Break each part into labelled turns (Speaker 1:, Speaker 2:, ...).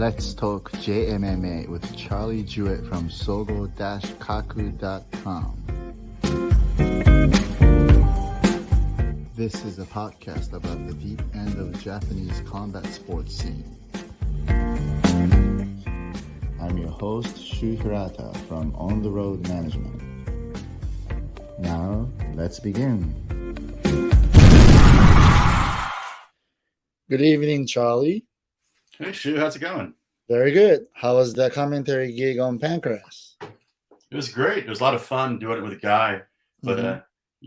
Speaker 1: Let's Talk JMMA with Charlie Jewett from sogo-kaku.com. This is a podcast about the deep end of Japanese combat sports scene. I'm your host, Shu Hirata from On the Road Management. Now, let's begin. Good evening, Charlie.
Speaker 2: Hey, Shu, how's it going?
Speaker 1: Very good. How was the commentary gig on Pancras?
Speaker 2: It was great. It was a lot of fun doing it with a guy. But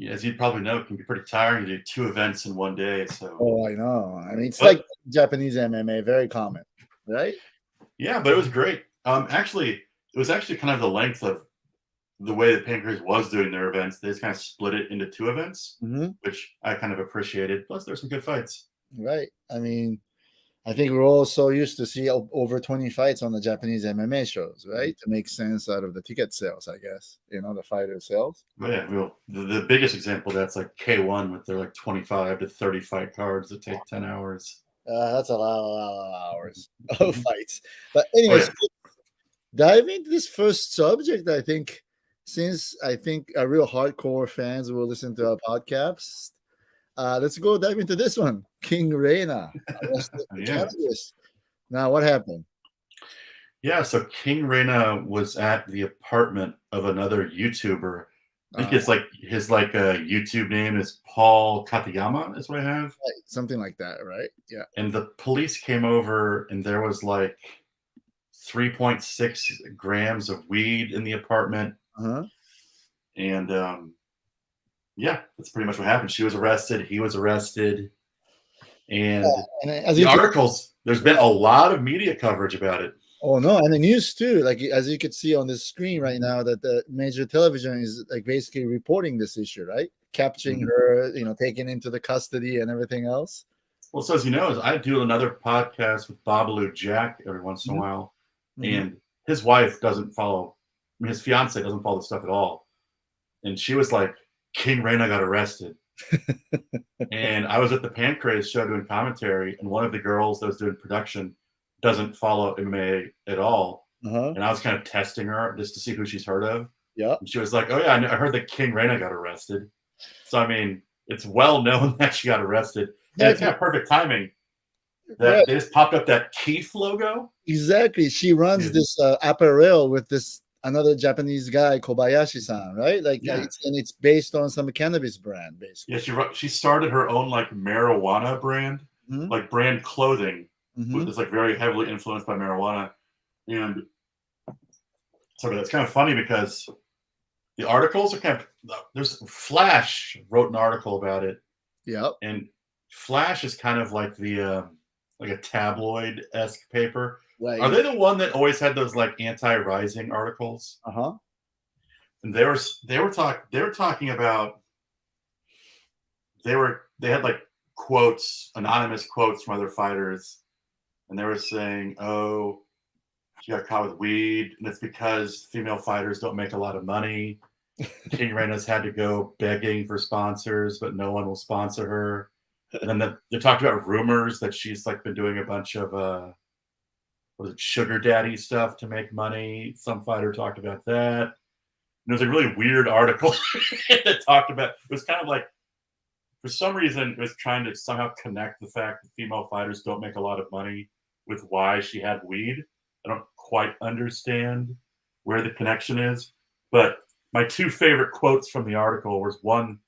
Speaker 2: as you probably know, it can be pretty tiring to do 2 events in one day. So.
Speaker 1: Oh, I know. I mean, it's like Japanese MMA, very common, right?
Speaker 2: Yeah, but it was great. It was actually kind of the length of the way that Pancras was doing their events. They just kind of split it into 2 events, which I kind of appreciated. Plus, there's some good fights.
Speaker 1: Right. I mean, I think we're all so used to see over 20 fights on the Japanese MMA shows, right? To make sense out of the ticket sales, I guess, the fighter sales.
Speaker 2: But yeah, well, the biggest example that's like K1 with their like 25 to 30 fight cards that take 10 hours.
Speaker 1: That's a lot of hours of fights. But anyways, dive into this first subject, I think, since I think real hardcore fans will listen to our podcast. Let's go dive into this one. King REINA. Now, what happened?
Speaker 2: Yeah, so King REINA was at the apartment of another YouTuber. I think it's like his YouTube name is Paul Katayama, is what I have.
Speaker 1: Right, something like that, right? Yeah.
Speaker 2: And the police came over, and there was like 3.6 grams of weed in the apartment. And yeah, that's pretty much what happened. She was arrested. He was arrested. And as the articles, there's been a lot of media coverage about it.
Speaker 1: Oh, no. And the news, too. Like, as you could see on the screen right now, that the major television is like basically reporting this issue, right? Capturing her, taken into the custody and everything else.
Speaker 2: Well, so as you know, I do another podcast with Babalu Jack every once in a while. And his wife doesn't follow, his fiance doesn't follow the stuff at all. And she was like, King REINA got arrested. And I was at the Pancras show doing commentary, and one of the girls that was doing production doesn't follow MMA at all. And I was kind of testing her just to see who she's heard of. Yeah. And she was like, oh, yeah, I heard that King REINA got arrested. So, I mean, it's well known that she got arrested. And it's kind of perfect timing that they just popped up that Keith logo.
Speaker 1: Exactly. She runs this apparel with this another Japanese guy, Kobayashi-san, right? Like, it's based on some cannabis brand, basically.
Speaker 2: Yeah, she started her own like marijuana brand, like brand clothing. It's like very heavily influenced by marijuana, and so it's kind of funny because the articles are kind of there's Flash wrote an article about it. Yeah, and Flash is kind of like the like a tabloid-esque paper. Right. Are they the one that always had those like anti-RIZIN articles? And they were talking about they had like quotes, anonymous quotes from other fighters, and they were saying, oh, she got caught with weed, and it's because female fighters don't make a lot of money. King REINA's had to go begging for sponsors, but no one will sponsor her. And then they talked about rumors that she's like been doing a bunch of sugar daddy stuff to make money. Some fighter talked about that. And it was a really weird article that talked about, it was kind of like, for some reason, it was trying to somehow connect the fact that female fighters don't make a lot of money with why she had weed. I don't quite understand where the connection is. But my 2 favorite quotes from the article was one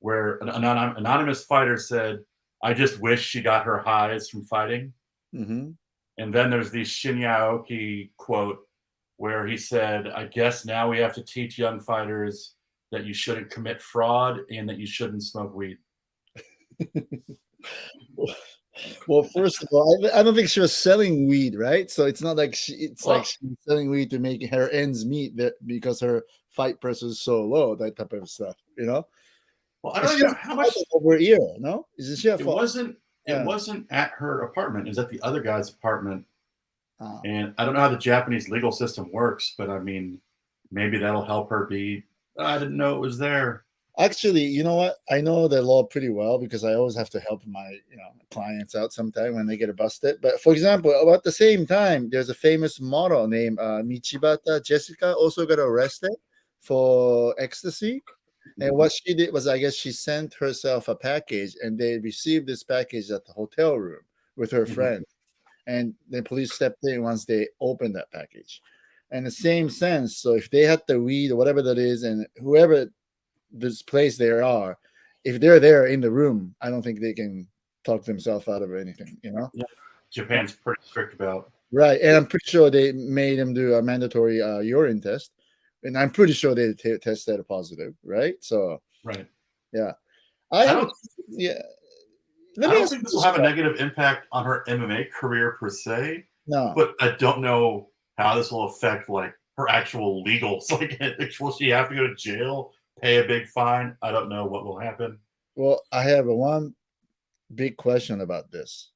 Speaker 2: where an anonymous fighter said, I just wish she got her highs from fighting. And then there's the Shinya Aoki quote where he said, I guess now we have to teach young fighters that you shouldn't commit fraud and that you shouldn't smoke weed.
Speaker 1: Well, first of all, I don't think she was selling weed, right? So it's not like she's selling weed to make her ends meet because her fight price is so low, that type of stuff, Well,
Speaker 2: I don't know how much
Speaker 1: over a year, no? Is she
Speaker 2: It wasn't at her apartment. It was at the other guy's apartment. And I don't know how the Japanese legal system works, but I mean, maybe that'll help her be, I didn't know it was there.
Speaker 1: Actually, you know what? I know the law pretty well because I always have to help my clients out sometime when they get busted. But for example, about the same time, there's a famous model named Michibata Jessica also got arrested for ecstasy. And what she did was, I guess she sent herself a package, and they received this package at the hotel room with her friend. And the police stepped in once they opened that package. And the same sense, so if they had the weed or whatever that is, and whoever this place they are, if they're there in the room, I don't think they can talk themselves out of anything,
Speaker 2: Yeah, Japan's pretty strict about.
Speaker 1: Right, and I'm pretty sure they made them do a mandatory urine test, and I'm pretty sure they tested positive, right? So,
Speaker 2: right,
Speaker 1: yeah,
Speaker 2: I don't.
Speaker 1: yeah.
Speaker 2: I don't think this will have a negative impact on her MMA career per se.
Speaker 1: No,
Speaker 2: but I don't know how this will affect like her actual legals. Like, will she have to go to jail, pay a big fine? I don't know what will happen.
Speaker 1: Well, I have one big question about this.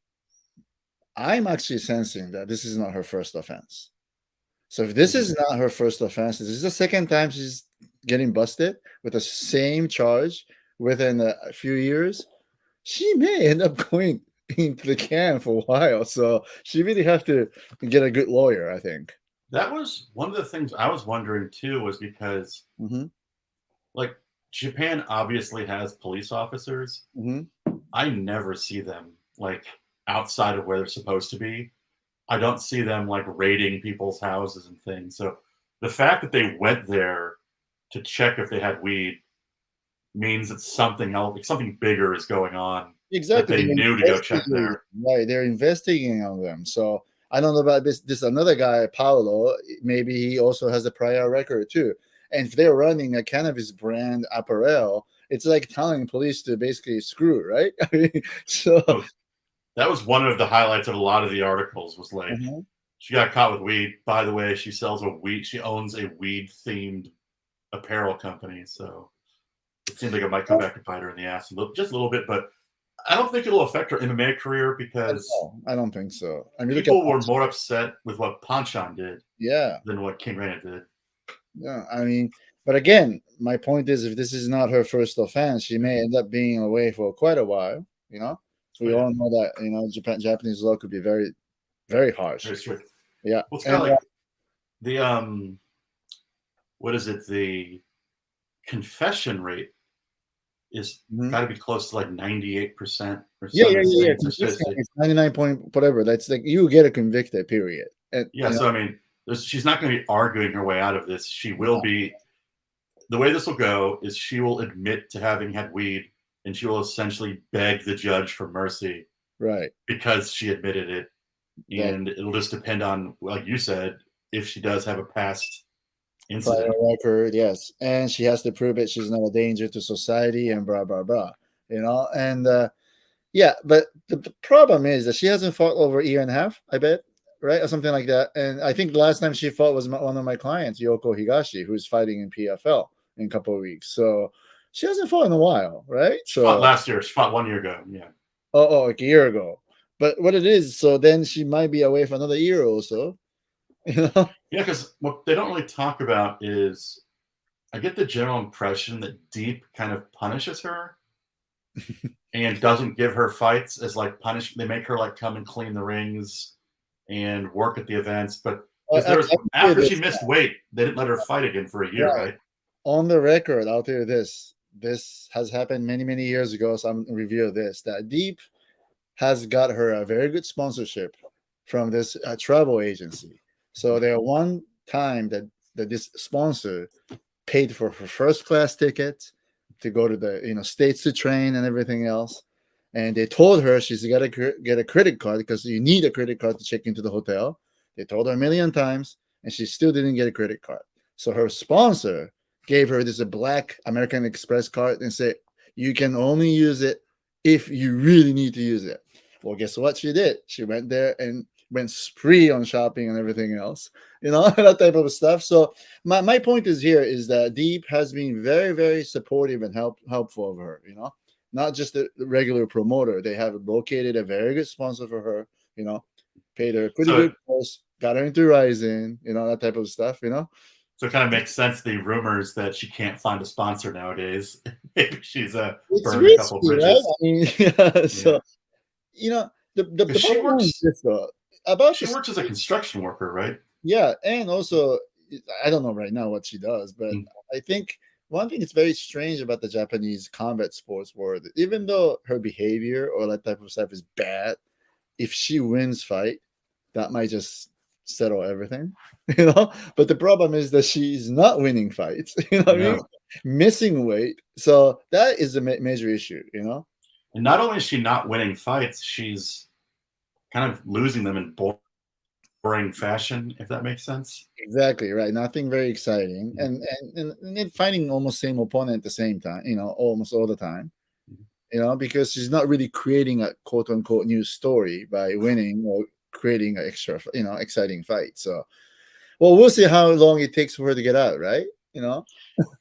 Speaker 1: I'm actually sensing that this is not her first offense. So if this is not her first offense, this is the second time she's getting busted with the same charge within a few years. She may end up going into the can for a while. So she really have to get a good lawyer, I think.
Speaker 2: That was one of the things I was wondering too, was because like Japan obviously has police officers. I never see them like outside of where they're supposed to be. I don't see them like raiding people's houses and things. So the fact that they went there to check if they had weed means that something else, like something bigger is going on.
Speaker 1: Exactly.
Speaker 2: That they knew to go check there.
Speaker 1: Right. They're investigating on them. So I don't know about this another guy, Paolo, maybe he also has a prior record too. And if they're running a cannabis brand apparel, it's like telling police to basically screw, right? I mean, so
Speaker 2: that was one of the highlights of a lot of the articles was like, she got caught with weed. By the way, she owns a weed themed apparel company. So it seems like it might come back to bite her in the ass just a little bit, but I don't think it'll affect her MMA career because
Speaker 1: I don't think so. I mean,
Speaker 2: people were more upset with what Panchan did than what King Reina did.
Speaker 1: Yeah, I mean, but again, my point is, if this is not her first offense, she may end up being away for quite a while. We all know that Japanese law could be very, very harsh.
Speaker 2: Very strict.
Speaker 1: Yeah,
Speaker 2: well, it's kind of like the what is it? The confession rate is got to be close to like 98% or something.
Speaker 1: Yeah. It's 99 point whatever. That's like you get a convicted period. And,
Speaker 2: so I mean, she's not going to be arguing her way out of this. She will be. The way this will go is she will admit to having had weed, and she will essentially beg the judge for mercy,
Speaker 1: right?
Speaker 2: Because she admitted it, and it'll just depend on, like you said, if she does have a past incident.
Speaker 1: Prior record, yes, and she has to prove it. She's not a danger to society, and blah blah blah. And yeah, but the problem is that she hasn't fought over a year and a half, I bet, right, or something like that. And I think the last time she fought was one of my clients, Yoko Higashi, who's fighting in PFL in a couple of weeks. So she hasn't fought in a while, right?
Speaker 2: She fought last year. She fought 1 year ago. Yeah.
Speaker 1: Oh, like a year ago. But what it is, so then she might be away for another year or so.
Speaker 2: Yeah, because what they don't really talk about is, I get the general impression that Deep kind of punishes her and doesn't give her fights as like punishment. They make her like come and clean the rings and work at the events. But after she missed weight, they didn't let her fight again for a year, right?
Speaker 1: On the record, I'll tell you this. This has happened many, many years ago. So I'm going to review this. That Deep has got her a very good sponsorship from this travel agency. So there one time that this sponsor paid for her first class ticket to go to the states to train and everything else, and they told her she's got to get a credit card because you need a credit card to check into the hotel. They told her a million times, and she still didn't get a credit card. So her sponsor gave her this black American Express card and said, you can only use it if you really need to use it. Well, guess what she did? She went there and went spree on shopping and everything else, that type of stuff. So my point is here is that Deep has been very, very supportive and helpful of her, not just the regular promoter. They have located a very good sponsor for her, paid her pretty good price, got her into RIZIN, that type of stuff,
Speaker 2: So it kind of makes sense, the rumors that she can't find a sponsor nowadays. Maybe she's
Speaker 1: It's
Speaker 2: burned a couple
Speaker 1: risky, right?
Speaker 2: bridges.
Speaker 1: I mean, yeah,
Speaker 2: Yeah.
Speaker 1: so the
Speaker 2: Because she
Speaker 1: bottom line is
Speaker 2: works
Speaker 1: this though, about
Speaker 2: she
Speaker 1: this.
Speaker 2: works as a construction worker, right?
Speaker 1: Yeah, and also I don't know right now what she does, but
Speaker 2: Mm.
Speaker 1: I think one thing that's very strange about the Japanese combat sports world, even though her behavior or that type of stuff is bad, if she wins fight, that might just settle everything, But the problem is that she's not winning fights,
Speaker 2: I
Speaker 1: what I mean?
Speaker 2: know.
Speaker 1: Missing weight, so that is a major issue.
Speaker 2: And not only is she not winning fights, she's kind of losing them in boring fashion, if that makes sense.
Speaker 1: Exactly right. Nothing very exciting,
Speaker 2: Mhm.
Speaker 1: and then fighting almost same opponent at the same time. Almost all the time.
Speaker 2: Mhm.
Speaker 1: Because she's not really creating a quote unquote new story by winning or creating an extra, exciting fight. So, well, we'll see how long it takes for her to get out, right?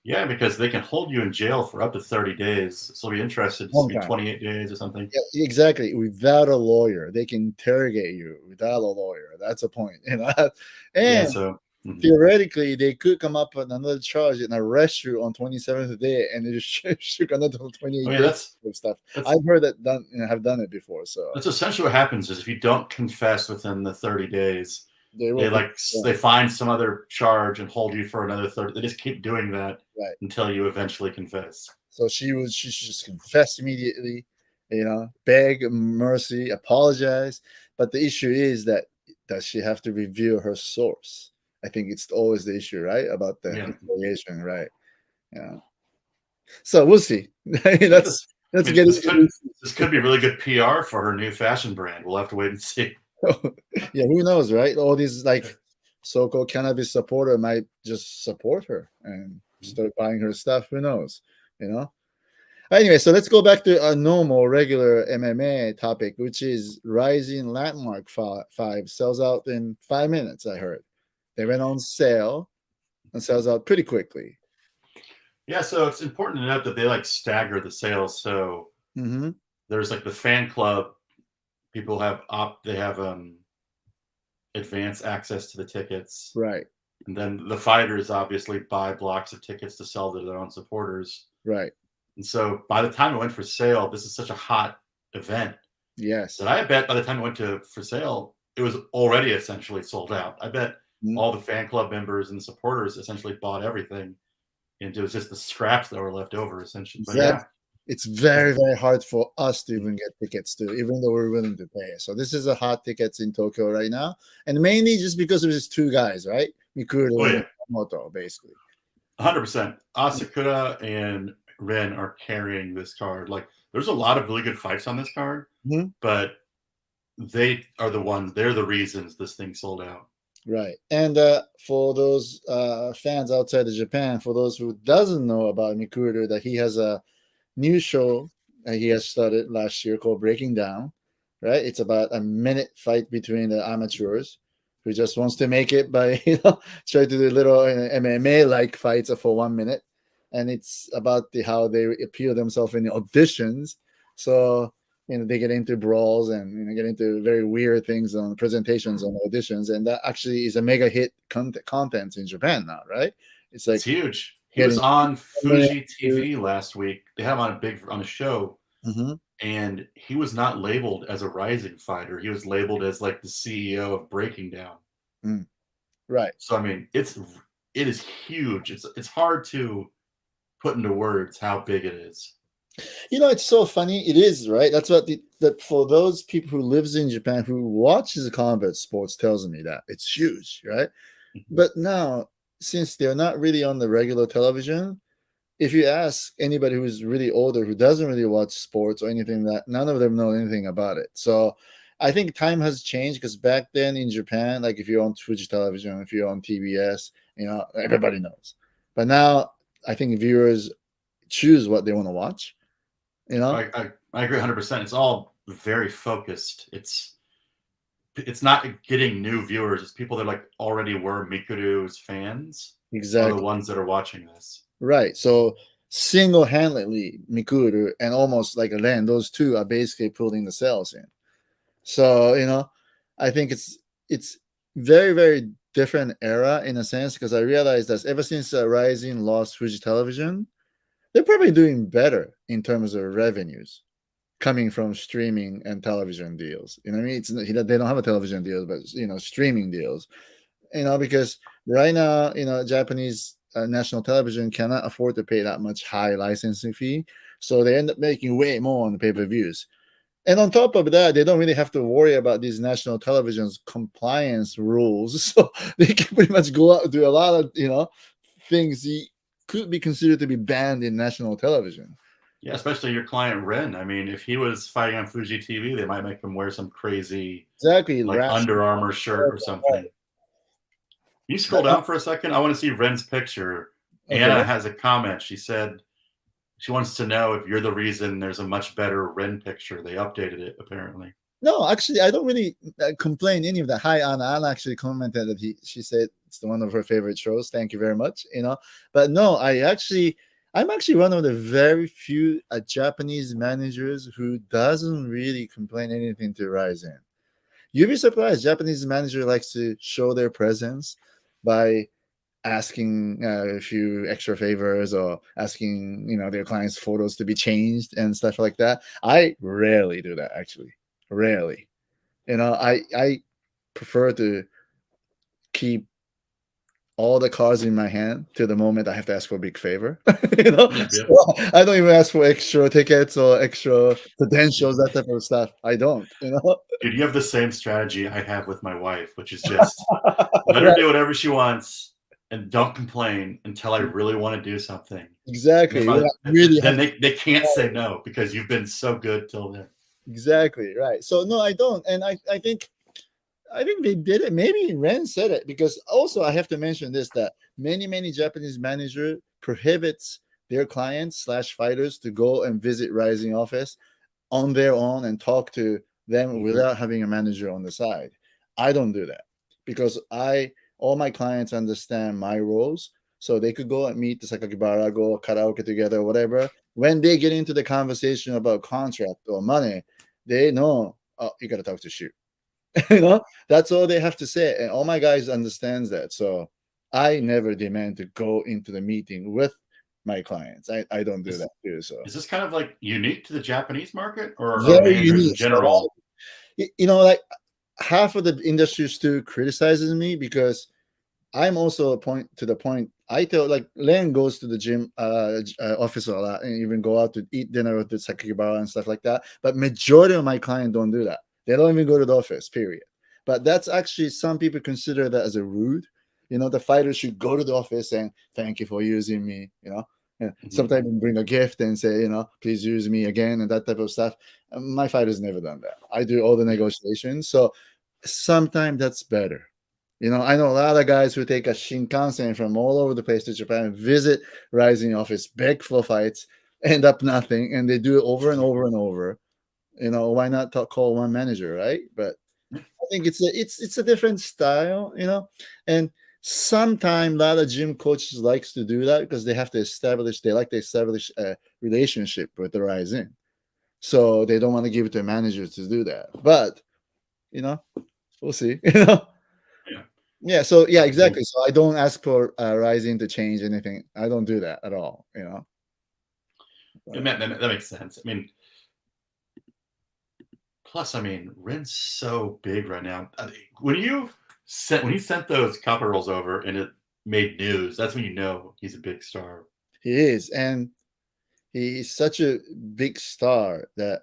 Speaker 2: Yeah, because they can hold you in jail for up to 30 days. So I'll be interested. It's
Speaker 1: Long
Speaker 2: be
Speaker 1: time.
Speaker 2: 28 days or something.
Speaker 1: Yeah, exactly. Without a lawyer, they can interrogate you without a lawyer. That's a point,
Speaker 2: Yeah,
Speaker 1: And
Speaker 2: so
Speaker 1: theoretically, they could come up with another charge and arrest you on 27th day, and it shook another 28
Speaker 2: oh yeah,
Speaker 1: days of stuff. I've heard that have done it before. So
Speaker 2: that's essentially what happens. Is if you don't confess within the 30 days,
Speaker 1: they
Speaker 2: they
Speaker 1: will put,
Speaker 2: they find some other charge and hold you for another 30. They just keep doing that
Speaker 1: right.
Speaker 2: until you eventually confess.
Speaker 1: So she should just confess immediately, beg mercy, apologize. But the issue is that does she have to reveal her source? I think it's always the issue, right? About the
Speaker 2: Yeah.
Speaker 1: affiliation, right? Yeah. So we'll see.
Speaker 2: This,
Speaker 1: let's get
Speaker 2: this
Speaker 1: into
Speaker 2: could be really good PR for her new fashion brand. We'll have to wait and see.
Speaker 1: Yeah, who knows, right? All these so-called cannabis supporter might just support her and start buying her stuff. Who knows? Anyway, so let's go back to a normal, regular MMA topic, which is RIZIN Landmark 5 sells out in 5 minutes. I heard they went on sale and sells out pretty quickly.
Speaker 2: Yeah, so it's important to note that they stagger the sales. So there's the fan club. People have advanced access to the tickets,
Speaker 1: right?
Speaker 2: And then the fighters obviously buy blocks of tickets to sell to their own supporters,
Speaker 1: right?
Speaker 2: And so by the time it went for sale, this is such a hot event.
Speaker 1: Yes,
Speaker 2: that I bet by the time it went for sale, it was already essentially sold out. I bet all the fan club members and the supporters essentially bought everything, and it was just the scraps that were left over essentially. But yeah.
Speaker 1: It's very, very hard for us to even get tickets to, even though we're willing to pay. So this is a hot tickets in Tokyo right now, and mainly just because of these two guys, right? Mikuru and Moto, basically.
Speaker 2: 100%. Asakura and Ren are carrying this card. There's a lot of really good fights on this card, but they are they're the reasons this thing sold out.
Speaker 1: Right. And for those fans outside of Japan, for those who doesn't know about Mikuru, that he has a new show he has started last year called Breaking Down, right? It's about a minute fight between the amateurs who just wants to make it by try to do little MMA like fights for 1 minute, and it's about how they appeal themselves in the auditions. So they get into brawls and get into very weird things on presentations on auditions, and that actually is a mega hit content in Japan now, right? It's
Speaker 2: huge. He was on Fuji TV last week. They had him on a show, and he was not labeled as a rising fighter. He was labeled as the CEO of Breaking Down.
Speaker 1: Right.
Speaker 2: So I mean, it is huge. It's hard to put into words how big it is.
Speaker 1: It's so funny. It is, right? That's what that for those people who lives in Japan who watches combat sports tells me that it's huge, right? But now, since they're not really on the regular television, if you ask anybody who's really older who doesn't really watch sports or anything, that none of them know anything about it. So I think time has changed, because back then in Japan, if you're on Fuji television, if you're on TBS, everybody knows. But now I think viewers choose what they want to watch.
Speaker 2: I agree 100%. It's all very focused. It's not getting new viewers. It's people that already were Mikuru's fans.
Speaker 1: Exactly.
Speaker 2: Are the ones that are watching this.
Speaker 1: Right. So single-handedly, Mikuru and almost Ren, those two are basically pulling the sales in. So, I think it's very, very different era in a sense, because I realized that ever since RIZIN lost Fuji Television, they're probably doing better in terms of revenues coming from streaming and television deals. You know what I mean? They don't have a television deal, but streaming deals. Because right now, Japanese national television cannot afford to pay that much high licensing fee, so they end up making way more on the pay-per-views. And on top of that, they don't really have to worry about these national television's compliance rules, so they can pretty much go out and do a lot of things could be considered to be banned in national television.
Speaker 2: Yeah, especially your client Ren. I mean, if he was fighting on Fuji TV, they might make him wear some crazy like Under Armour shirt or something. Right. You scroll down for a second. I want to see Ren's picture. Okay. Anna has a comment. She said she wants to know if you're the reason there's a much better Ren picture. They updated it apparently.
Speaker 1: No, actually, I don't really complain any of that. Hi, Anna. Anna actually commented that she said it's one of her favorite shows. Thank you very much. But no, I'm actually one of the very few Japanese managers who doesn't really complain anything to RIZIN. You'd be surprised. Japanese manager likes to show their presence by asking a few extra favors or asking their clients' photos to be changed and stuff like that. I rarely do that, actually. Rarely. I prefer to keep all the cards in my hand to the moment I have to ask for a big favor. So I don't even ask for extra tickets or extra credentials, that type of stuff. I don't.
Speaker 2: Dude, you have the same strategy I have with my wife, which is just let her do whatever she wants and don't complain until I really want to do something.
Speaker 1: Exactly.
Speaker 2: Then they can't say no because you've been so good till then.
Speaker 1: Exactly right. So no, I don't, and I think they did it. Maybe Ren said it, because also I have to mention this, that many Japanese managers prohibits their clients / fighters to go and visit RIZIN office on their own and talk to them without having a manager on the side. I don't do that because all my clients understand my roles, so they could go and meet the Sakakibara, go karaoke together, whatever. When they get into the conversation about contract or money, they know, oh, you got to talk to Shu. That's all they have to say, and all my guys understands that. So I never demand to go into the meeting with my clients. I don't do that too. So
Speaker 2: is this kind of like unique to the Japanese market, or
Speaker 1: very
Speaker 2: managers in general?
Speaker 1: Like half of the industry still criticizes me because I'm also to the point. I tell, like, Len goes to the gym office a lot and even go out to eat dinner with the Sakakibara and stuff like that. But majority of my clients don't do that. They don't even go to the office, period. But that's actually, some people consider that as a rude. The fighter should go to the office and thank you for using me, Sometimes bring a gift and say, please use me again and that type of stuff. My fighter's never done that. I do all the negotiations. So sometimes that's better. I know a lot of guys who take a Shinkansen from all over the place to Japan, visit RIZIN office, beg for fights, end up nothing, and they do it over and over and over. Why not call one manager, right? But I think it's a different style, and sometimes a lot of gym coaches likes to do that because they like to establish a relationship with the RIZIN. So they don't want to give it to managers to do that. But, we'll see, Yeah. So yeah, exactly. So I don't ask for RIZIN to change anything. I don't do that at all.
Speaker 2: That makes sense. I mean, plus, Ren's so big right now. When he sent those copper rolls over and it made news, that's when you know he's a big star.
Speaker 1: He is, and he's such a big star that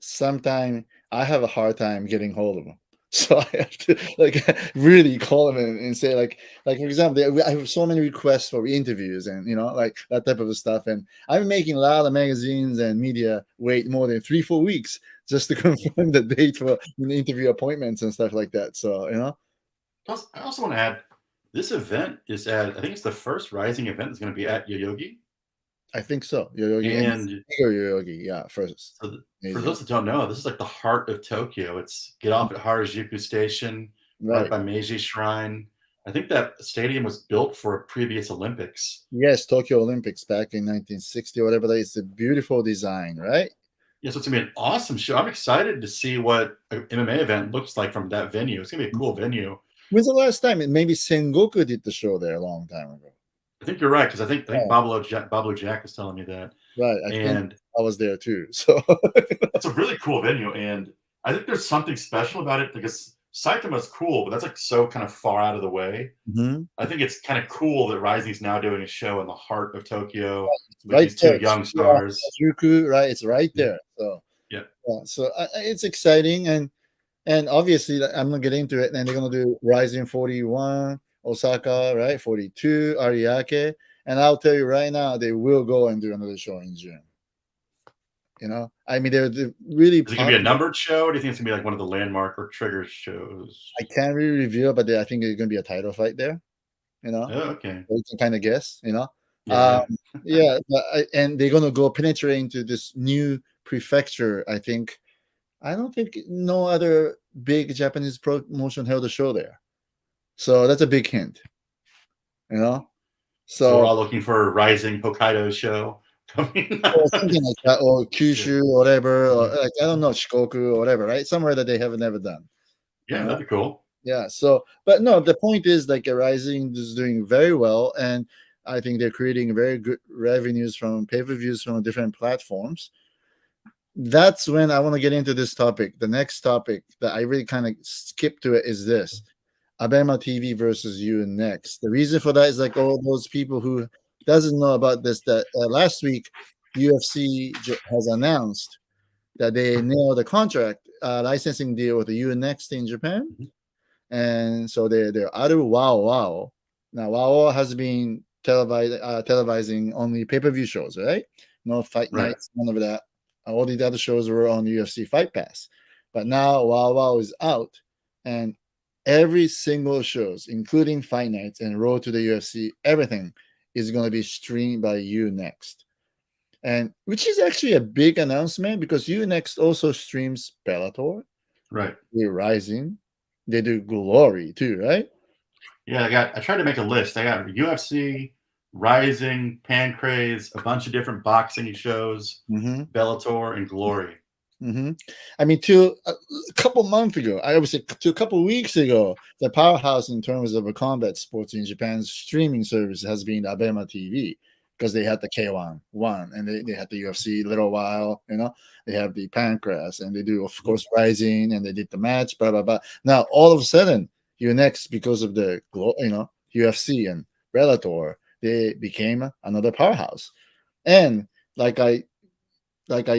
Speaker 1: sometimes I have a hard time getting hold of him. So I have to really call him and say, like for example, I have so many requests for interviews and like that type of stuff, and I'm making a lot of magazines and media wait more than 3-4 weeks just to confirm the date for interview appointments and stuff like that. So
Speaker 2: Plus, I also want to add, this event is I think it's the first RIZIN event that's going to be at Yoyogi.
Speaker 1: I think so. Yoyogi and Yoyogi, yeah. First,
Speaker 2: so for those that don't know, this is like the heart of Tokyo. It's get off at Harajuku Station, right by Meiji Shrine. I think that stadium was built for a previous Olympics.
Speaker 1: Yes, Tokyo Olympics back in 1960 or whatever. That is a beautiful design, right?
Speaker 2: Yeah, so it's gonna be an awesome show. I'm excited to see what an MMA event looks like from that venue. It's gonna be a cool venue.
Speaker 1: When's the last time? Maybe Sengoku did the show there a long time ago.
Speaker 2: I think you're right, because I think Bablo Jack was telling me that.
Speaker 1: Right. I think
Speaker 2: And
Speaker 1: I was there too. So
Speaker 2: it's a really cool venue, and I think there's something special about it because Saitama's cool, but that's like so kind of far out of the way.
Speaker 1: Mhm.
Speaker 2: I think it's kind of cool that Rising's now doing a show in the heart of Tokyo with
Speaker 1: right
Speaker 2: these
Speaker 1: there.
Speaker 2: two young stars.
Speaker 1: Shinjuku, right? It's right there. So
Speaker 2: Yeah,
Speaker 1: yeah, so it's exciting, and obviously I'm gonna get into it. And they're gonna do Rising 41, Osaka, right? 42, Ariake, and I'll tell you right now, they will go and do another show in June. I mean, they're really.
Speaker 2: is it gonna be a numbered show, or do you think it's gonna be like one of the landmark or trigger shows?
Speaker 1: I can't really review it, but I think there's gonna be a title fight there.
Speaker 2: Oh, okay.
Speaker 1: So you can kind of guess.
Speaker 2: Yeah,
Speaker 1: Yeah, and they're gonna go penetrate into this new prefecture. I don't think no other big Japanese promotion held a show there. So that's a big hint. You know,
Speaker 2: so we're
Speaker 1: so
Speaker 2: all looking for a Rising Hokkaido show coming.
Speaker 1: or something like that, or Kyushu, or whatever, or
Speaker 2: Mhm.
Speaker 1: like I don't know, Shikoku, or whatever, right? Somewhere that they have never done.
Speaker 2: Yeah,
Speaker 1: You know?
Speaker 2: that'd be cool.
Speaker 1: Yeah. So, but no, the point is like Rising is doing very well, and I think they're creating very good revenues from pay-per-views from different platforms. That's when I want to get into this topic. The next topic that I really kind of skip to it is this: Abema TV versus you next. The reason for that is like all those people who doesn't know about this, that last week UFC has announced that they nailed the contract licensing deal with the you next in Japan,
Speaker 2: Mhm.
Speaker 1: and so they're out of Wow. Now Wow has been televising only pay-per-view shows, right? No fight
Speaker 2: Right.
Speaker 1: nights, none of that. All the other shows were on UFC Fight Pass, but now Wow is out, and every single shows, including fight nights and Road to the UFC, everything is going to be streamed by you next, and which is actually a big announcement because you next also streams Bellator,
Speaker 2: Right.
Speaker 1: they're Rising, they do Glory too, right?
Speaker 2: Yeah, I tried to make a list. I got UFC, Rising, Pancrase, a bunch of different boxing shows,
Speaker 1: Mm-hmm.
Speaker 2: Bellator, and Glory.
Speaker 1: Mm-hmm. I mean, to a couple months ago, I would say to a couple weeks ago, the powerhouse in terms of a combat sports in Japan's streaming service has been Abema TV because they had the K1 one and they had the UFC a little while, they have the Pancras and they do, of course, Rising and they did the match, blah, blah, blah. Now, all of a sudden, you next because of the, UFC and Bellator, they became another powerhouse. And like I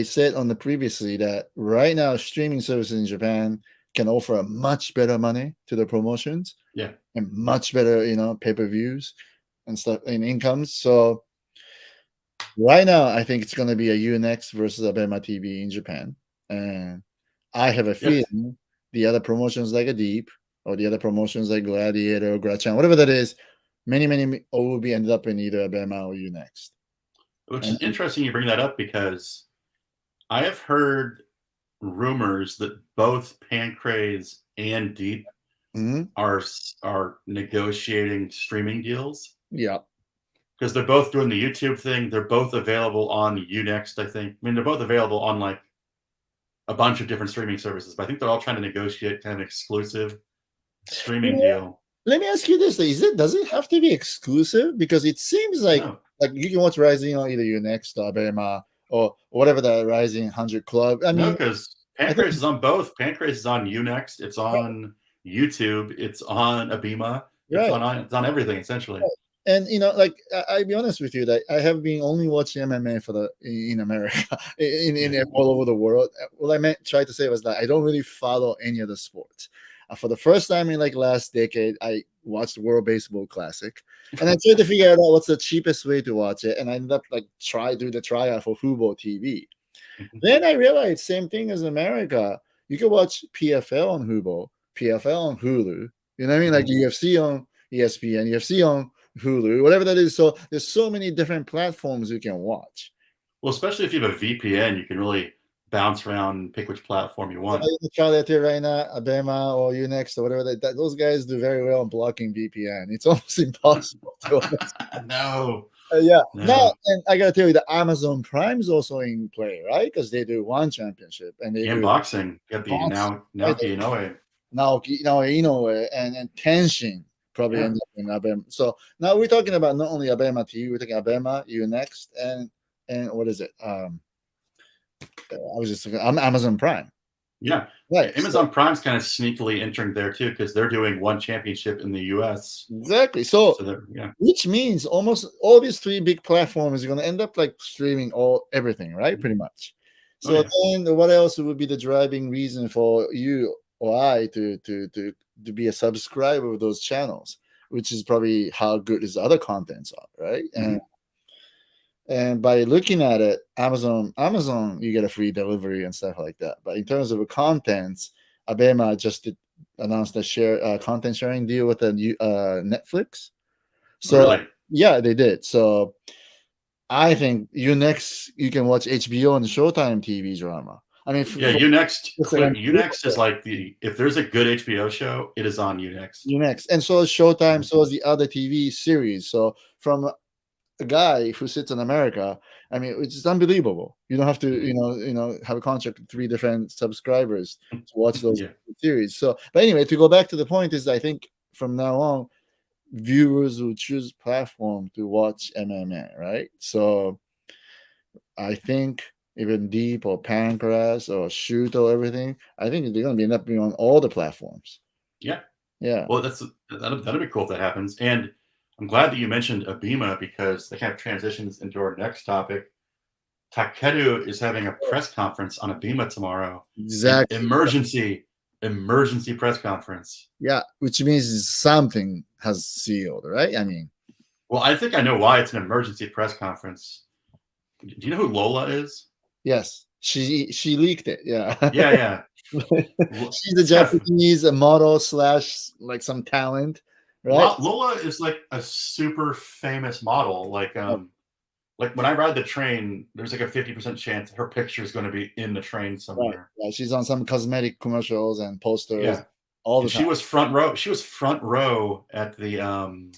Speaker 1: said on the previously, that right now streaming services in Japan can offer a much better money to the promotions,
Speaker 2: Yeah,
Speaker 1: and much better, pay-per-views and stuff and incomes. So right now, I think it's going to be a Unext versus Abema TV in Japan, and I have a
Speaker 2: yes.
Speaker 1: feeling the other promotions like a Deep or the other promotions like Gladiator or Grachan, whatever that is, many will be ended up in either Abema or Unext.
Speaker 2: Which
Speaker 1: And
Speaker 2: is interesting you bring that up because I have heard rumors that both Pancrase and Deep
Speaker 1: mhm,
Speaker 2: are negotiating streaming deals
Speaker 1: yeah,
Speaker 2: because they're both doing the YouTube thing. They're both available on Unext, I think. I mean, they're both available on like a bunch of different streaming services, but I think they're all trying to negotiate kind of exclusive streaming deal.
Speaker 1: let me ask you this: does it have to be exclusive? Because it seems like
Speaker 2: No,
Speaker 1: you can watch Rising on either Unext or Abema or whatever the Rising 100 Club. I
Speaker 2: no,
Speaker 1: mean,
Speaker 2: because
Speaker 1: I think
Speaker 2: Pancrase is on both. Pancrase is on Unext. It's on YouTube. It's on Abema.
Speaker 1: right.
Speaker 2: It's on everything essentially.
Speaker 1: And like I'll be honest with you that I have been only watching MMA in America, in all over the world. What I tried to say was that I don't really follow any of the sports. For the first time in like last decade, I watched the World Baseball Classic, and I tried to figure out what's the cheapest way to watch it, and I ended up like do the tryout for Fubo TV. Then I realized same thing as America. You can watch PFL on Fubo, PFL on Hulu. You know what I mean? Like UFC on ESPN, UFC on Hulu, whatever that is. So there's so many different platforms you can watch.
Speaker 2: Well, especially if you have a VPN, you can really bounce around and pick which platform you want.
Speaker 1: Charlie here right now, Abema or Unext or whatever those guys do very well in blocking VPN. It's almost impossible to
Speaker 2: No.
Speaker 1: yeah.
Speaker 2: No.
Speaker 1: Now, and I gotta tell you, the Amazon Prime is also in play, right? Because they do one championship and they
Speaker 2: And
Speaker 1: do
Speaker 2: boxing. You got the
Speaker 1: boxing, right?
Speaker 2: Naoki Inoue.
Speaker 1: Naoki, Inoue, and Tenshin probably end up in Abema. So now we're talking about not only Abema TV, we're talking Abema, you next, and what is it? I was just thinking, Amazon Prime.
Speaker 2: Yeah.
Speaker 1: Right.
Speaker 2: Amazon Prime's kind of sneakily entering there too, because they're doing one championship in the US.
Speaker 1: Exactly. So
Speaker 2: yeah.
Speaker 1: Which means almost all these three big platforms are going to end up like streaming everything, right? Pretty much. So then what else would be the driving reason for you or I to be a subscriber of those channels, which is probably how good his other contents are, right? And by looking at it, Amazon, you get a free delivery and stuff like that. But in terms of the contents, Abema just announced a content sharing deal with Netflix. So yeah, they did. So I think you can watch HBO and Showtime TV drama. I mean,
Speaker 2: Unext is like if there's a good HBO show, it is on Unext.
Speaker 1: And so is Showtime, so is the other TV series. So from a guy who sits in America, I mean, it's just unbelievable. You don't have to, have a contract with 3 different subscribers to watch those series. So, but anyway, to go back to the point is, I think from now on, viewers will choose platform to watch MMA, right? So I think even Deep or Pancras or Shoot or everything, I think they're going to end up being on all the platforms.
Speaker 2: Yeah.
Speaker 1: Yeah.
Speaker 2: Well, that'll be cool if that happens. And I'm glad that you mentioned Abema, because that kind of transitions into our next topic. TAKERU is having a press conference on Abema tomorrow.
Speaker 1: Exactly.
Speaker 2: Emergency press conference.
Speaker 1: Yeah, which means something has sealed, right? I mean,
Speaker 2: well, I think I know why it's an emergency press conference. Do you know who Lola is?
Speaker 1: Yes, she leaked it. Yeah.
Speaker 2: Yeah.
Speaker 1: She's a Japanese model / like some talent, right?
Speaker 2: Lola is like a super famous model. Like when I ride the train, there's like a 50% chance her picture is going to be in the train somewhere.
Speaker 1: Right. Yeah, she's on some cosmetic commercials and posters.
Speaker 2: Yeah.
Speaker 1: All the time.
Speaker 2: She was front row. She was front row at the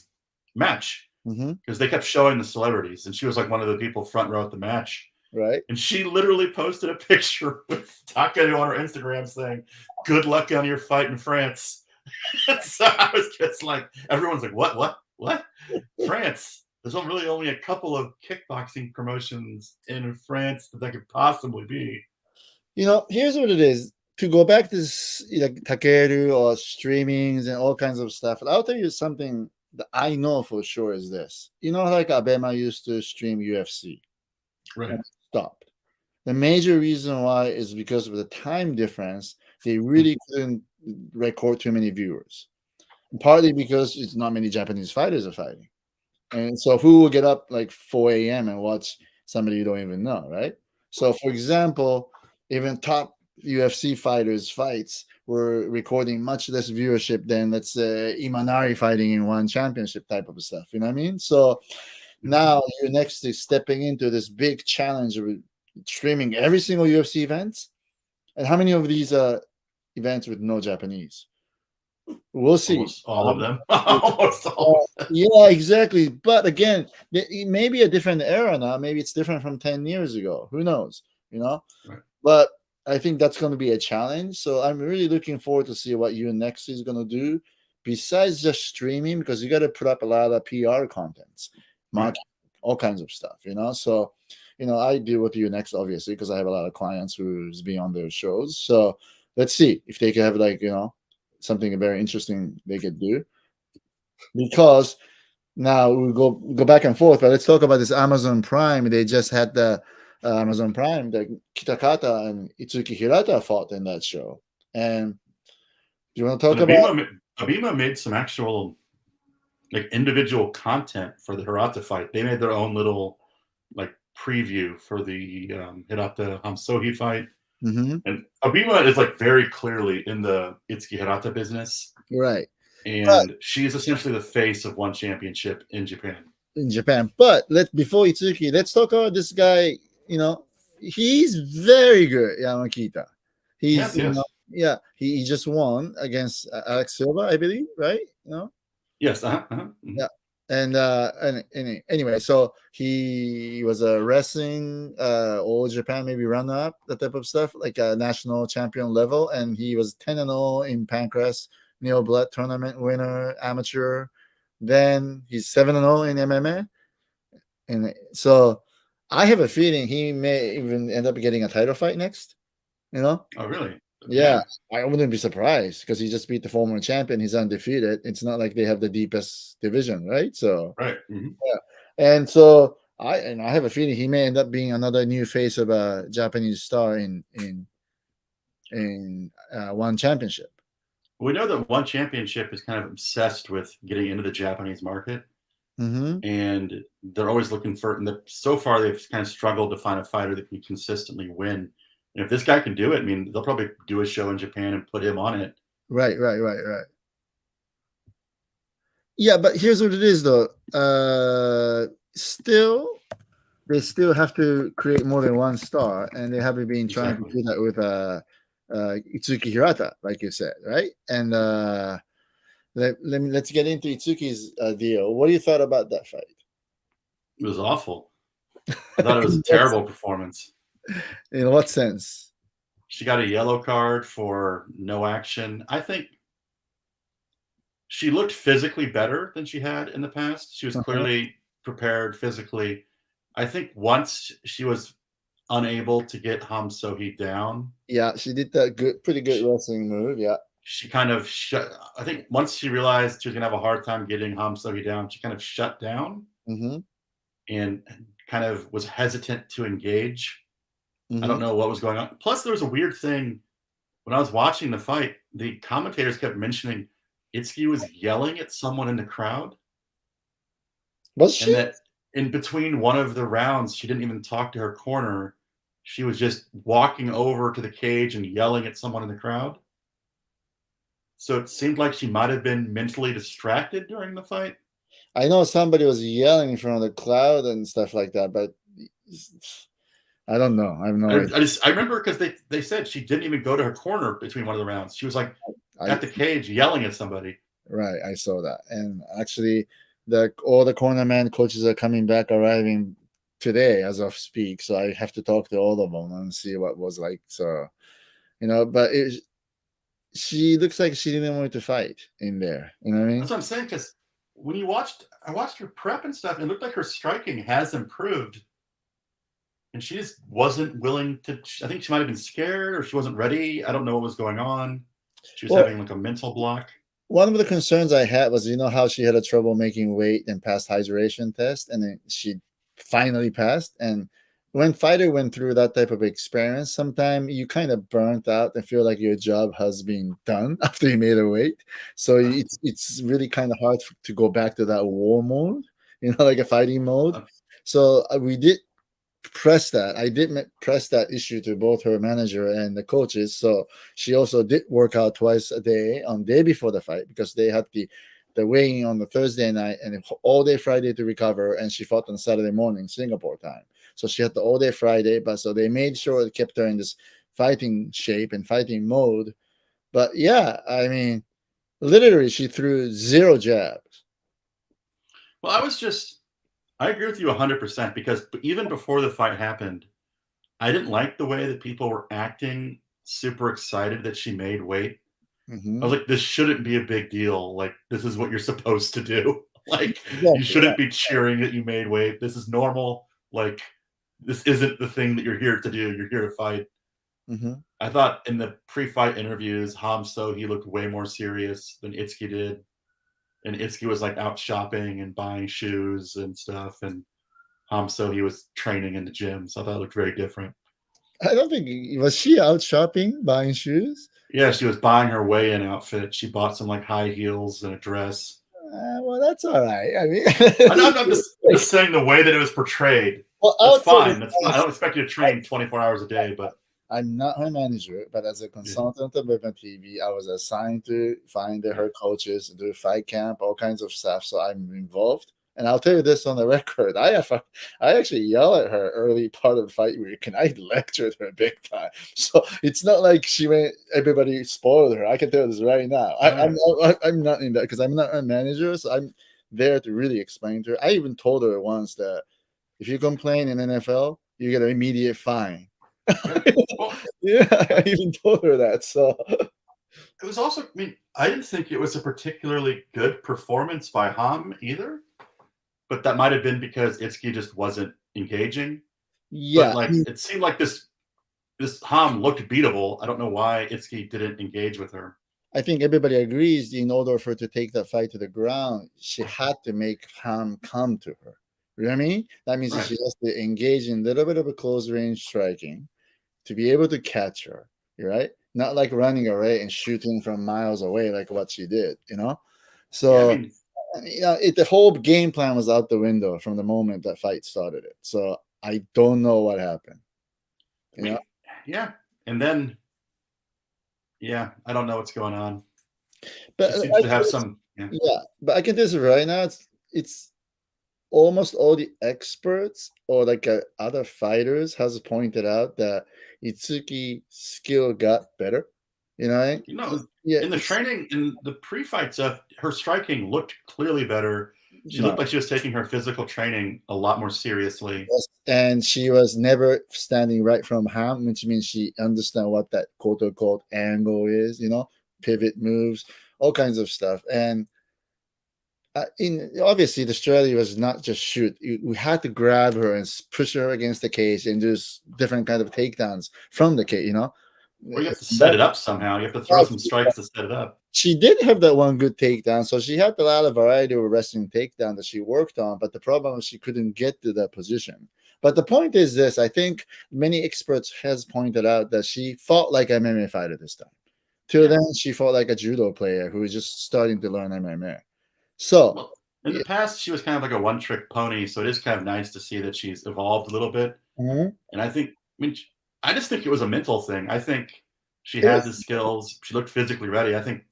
Speaker 2: match, because they kept showing the celebrities, and she was like one of the people front row at the match.
Speaker 1: Right.
Speaker 2: And she literally posted a picture with TAKERU on her Instagram saying, "Good luck on your fight in France." So I was just like, everyone's like, what? France? There's really only a couple of kickboxing promotions in France that could possibly be.
Speaker 1: Here's what it is. To go back to this, TAKERU or streamings and all kinds of stuff, I'll tell you something that I know for sure is this. Like Abema used to stream UFC.
Speaker 2: Right.
Speaker 1: Stopped. The major reason why is because of the time difference. They really couldn't record too many viewers. And partly because it's not many Japanese fighters are fighting. And so who will get up like 4 a.m. and watch somebody you don't even know, right? So, for example, even top UFC fighters' fights were recording much less viewership than, let's say, Imanari fighting in one championship type of stuff. You know what I mean? So now you're next to stepping into this big challenge of streaming every single UFC event. And how many of these events with no Japanese? We'll see.
Speaker 2: Almost all of them. Almost all of them.
Speaker 1: Yeah, exactly. But again, it may be a different era now. Maybe it's different from 10 years ago. Who knows? Right. But I think that's going to be a challenge. So I'm really looking forward to see what Unext is going to do besides just streaming, because you got to put up a lot of PR contents, marketing, all kinds of stuff, So, I deal with Unext, obviously, because I have a lot of clients who's been on their shows. So let's see if they can have something very interesting they could do. Because now we go back and forth, but let's talk about this Amazon Prime. They just had the Amazon Prime, the Kitakata and Itsuki Hirata fought in that show. And do you want to talk about
Speaker 2: Abema made some actual individual content for the Hirata fight. They made their own little preview for the Hirata Hamsohi fight. And Abema is very clearly in the Itsuki Hirata business.
Speaker 1: Right.
Speaker 2: And she is essentially the face of one championship in Japan.
Speaker 1: But before Itsuki, let's talk about this guy. He's very good, Yamakita. He's he just won against Alex Silva, I believe, right?
Speaker 2: Yes.
Speaker 1: Yeah. and anyway, so he was a wrestling all Japan maybe runner up, that type of stuff, like a national champion level, and he was 10-0 in Pancras Neo Blood tournament winner amateur. Then he's 7-0 in MMA, and so I have a feeling he may even end up getting a title fight next. You know?
Speaker 2: Oh, really?
Speaker 1: Yeah, I wouldn't be surprised because he just beat the former champion. He's undefeated. It's not like they have the deepest division, right? So,
Speaker 2: Right.
Speaker 1: yeah, and so I have a feeling he may end up being another new face of a Japanese star in one championship.
Speaker 2: We know that One Championship is kind of obsessed with getting into the Japanese market, and they're always looking for. And so far, they've kind of struggled to find a fighter that can consistently win. And if this guy can do it, I mean, they'll probably do a show in Japan and put him on it.
Speaker 1: Right. Yeah, but here's what it is, though. They still have to create more than one star, and they haven't been trying to do that with Itsuki Hirata, like you said, right? And let's get into Itsuki's deal. What do you thought about that fight?
Speaker 2: It was awful. I thought it was a terrible performance.
Speaker 1: In what sense?
Speaker 2: She got a yellow card for no action. I think she looked physically better than she had in the past. She was clearly prepared physically. I think once she was unable to get Ham So-hee down.
Speaker 1: Yeah, she did that pretty good wrestling move. Yeah.
Speaker 2: She kind of I think once she realized she was going to have a hard time getting Ham So-hee down, she kind of shut down and kind of was hesitant to engage. I don't know what was going on. Plus, there was a weird thing. When I was watching the fight, the commentators kept mentioning Itsuki was yelling at someone in the crowd.
Speaker 1: Was she?
Speaker 2: And that in between one of the rounds, she didn't even talk to her corner. She was just walking over to the cage and yelling at someone in the crowd. So it seemed like she might have been mentally distracted during the fight.
Speaker 1: I know somebody was yelling in front of the crowd and stuff like that, but I don't know. I have no idea.
Speaker 2: I remember because they said she didn't even go to her corner between one of the rounds. She was like at the cage yelling at somebody.
Speaker 1: Right, I saw that. And actually, all the cornerman coaches are arriving today as of speak. So I have to talk to all of them and see what it was like. So, but she looks like she didn't want to fight in there. You know what I mean?
Speaker 2: That's what I'm saying. Because when I watched her prep and stuff, it looked like her striking has improved. And she just wasn't willing to. I think she might have been scared or she wasn't ready. I don't know what was going on. She was having like a mental block.
Speaker 1: One of the concerns I had was, how she had a trouble making weight and passed hydration test, and then she finally passed. And when fighter went through that type of experience, sometimes you kind of burnt out and feel like your job has been done after you made a weight. So it's really kind of hard to go back to that war mode, like a fighting mode. So we did press that. I did press that issue to both her manager and the coaches. So she also did work out twice a day on the day before the fight, because they had the weighing on the Thursday night and all day Friday to recover. And she fought on Saturday morning, Singapore time. So she had the all day Friday, but so they made sure it kept her in this fighting shape and fighting mode. But yeah, I mean, literally she threw 0 jabs.
Speaker 2: Well, I agree with you 100%, because even before the fight happened, I didn't like the way that people were acting super excited that she made weight. I was like, this shouldn't be a big deal. Like, this is what you're supposed to do. Like, you shouldn't be cheering that you made weight. This is normal. Like, this isn't the thing that you're here to do. You're here to fight. I thought in the pre-fight interviews, Ham So-hee looked way more serious than Itsuki did. And Itsuki was like out shopping and buying shoes and stuff. And Ham So-hee was training in the gym. So I thought it looked very different.
Speaker 1: I don't think, was she out shopping, buying shoes?
Speaker 2: Yeah, she was buying her weigh-in outfit. She bought some like high heels and a dress.
Speaker 1: Well, that's all right. I mean,
Speaker 2: I'm just saying the way that it was portrayed. Well, that's fine. That's fine. I don't expect you to train 24 hours a day, but
Speaker 1: I'm not her manager. But as a consultant of Abema TV, I was assigned to find her coaches, do fight camp, all kinds of stuff. So I'm involved. And I'll tell you this on the record: I actually yell at her early part of the fight week, and I lectured her big time. So it's not like everybody spoiled her. I can tell you this right now. I'm not in that, because I'm not a manager. So there to really explain to her. I even told her once that if you complain in NFL, you get an immediate fine.
Speaker 2: Well,
Speaker 1: Yeah, I even told her that. So
Speaker 2: it was also, I mean, I didn't think it was a particularly good performance by Ham either, but that might have been because Itsuki just wasn't engaging.
Speaker 1: yeah,
Speaker 2: But like, it seemed like this Ham looked beatable. I don't know why Itsuki didn't engage with her.
Speaker 1: I think everybody agrees in order for her to take that fight to the ground, she had to make Ham come to her. You know what I mean? That means that
Speaker 2: Right.
Speaker 1: she has to engage in a little bit of a close range striking to be able to catch her, right? Not like running away and shooting from miles away like what she did, you know?
Speaker 2: Yeah, I
Speaker 1: So,
Speaker 2: mean,
Speaker 1: the whole game plan was out the window from the moment that fight started it. So I don't know what happened,
Speaker 2: I
Speaker 1: you know?
Speaker 2: mean, yeah. And then, yeah, I don't know what's going on.
Speaker 1: But
Speaker 2: She seems to have some, yeah.
Speaker 1: yeah, but I can tell you right now, it's almost all the experts or like other fighters has pointed out that Itsuki skill got better. You know,
Speaker 2: You know,
Speaker 1: yeah,
Speaker 2: in the training, in the pre-fight stuff, her striking looked clearly better. She
Speaker 1: no,
Speaker 2: looked like she was taking her physical training a lot more seriously.
Speaker 1: yes, and she was never standing right from Ham, which means she understand what that quote unquote angle is. You know, pivot moves, all kinds of stuff, and in obviously the strategy was not just shoot. We had to grab her and push her against the cage and do different kind of takedowns from the cage. You know,
Speaker 2: Or you have to set
Speaker 1: that,
Speaker 2: it up somehow. You have to throw some strikes to set it up.
Speaker 1: she did have that one good takedown, so she had a lot of variety of wrestling takedown that she worked on. But the problem was she couldn't get to that position. But the point is this: I think many experts has pointed out that she fought like an MMA fighter this time. Till then, she fought like a judo player who was just starting to learn MMA. So,
Speaker 2: Well, in the past, she was kind of like a one-trick pony, so it is kind of nice to see that she's evolved a little bit.
Speaker 1: mhm.
Speaker 2: And I think, I mean, I just think it was a mental thing. I think she had the skills. She looked physically ready. I think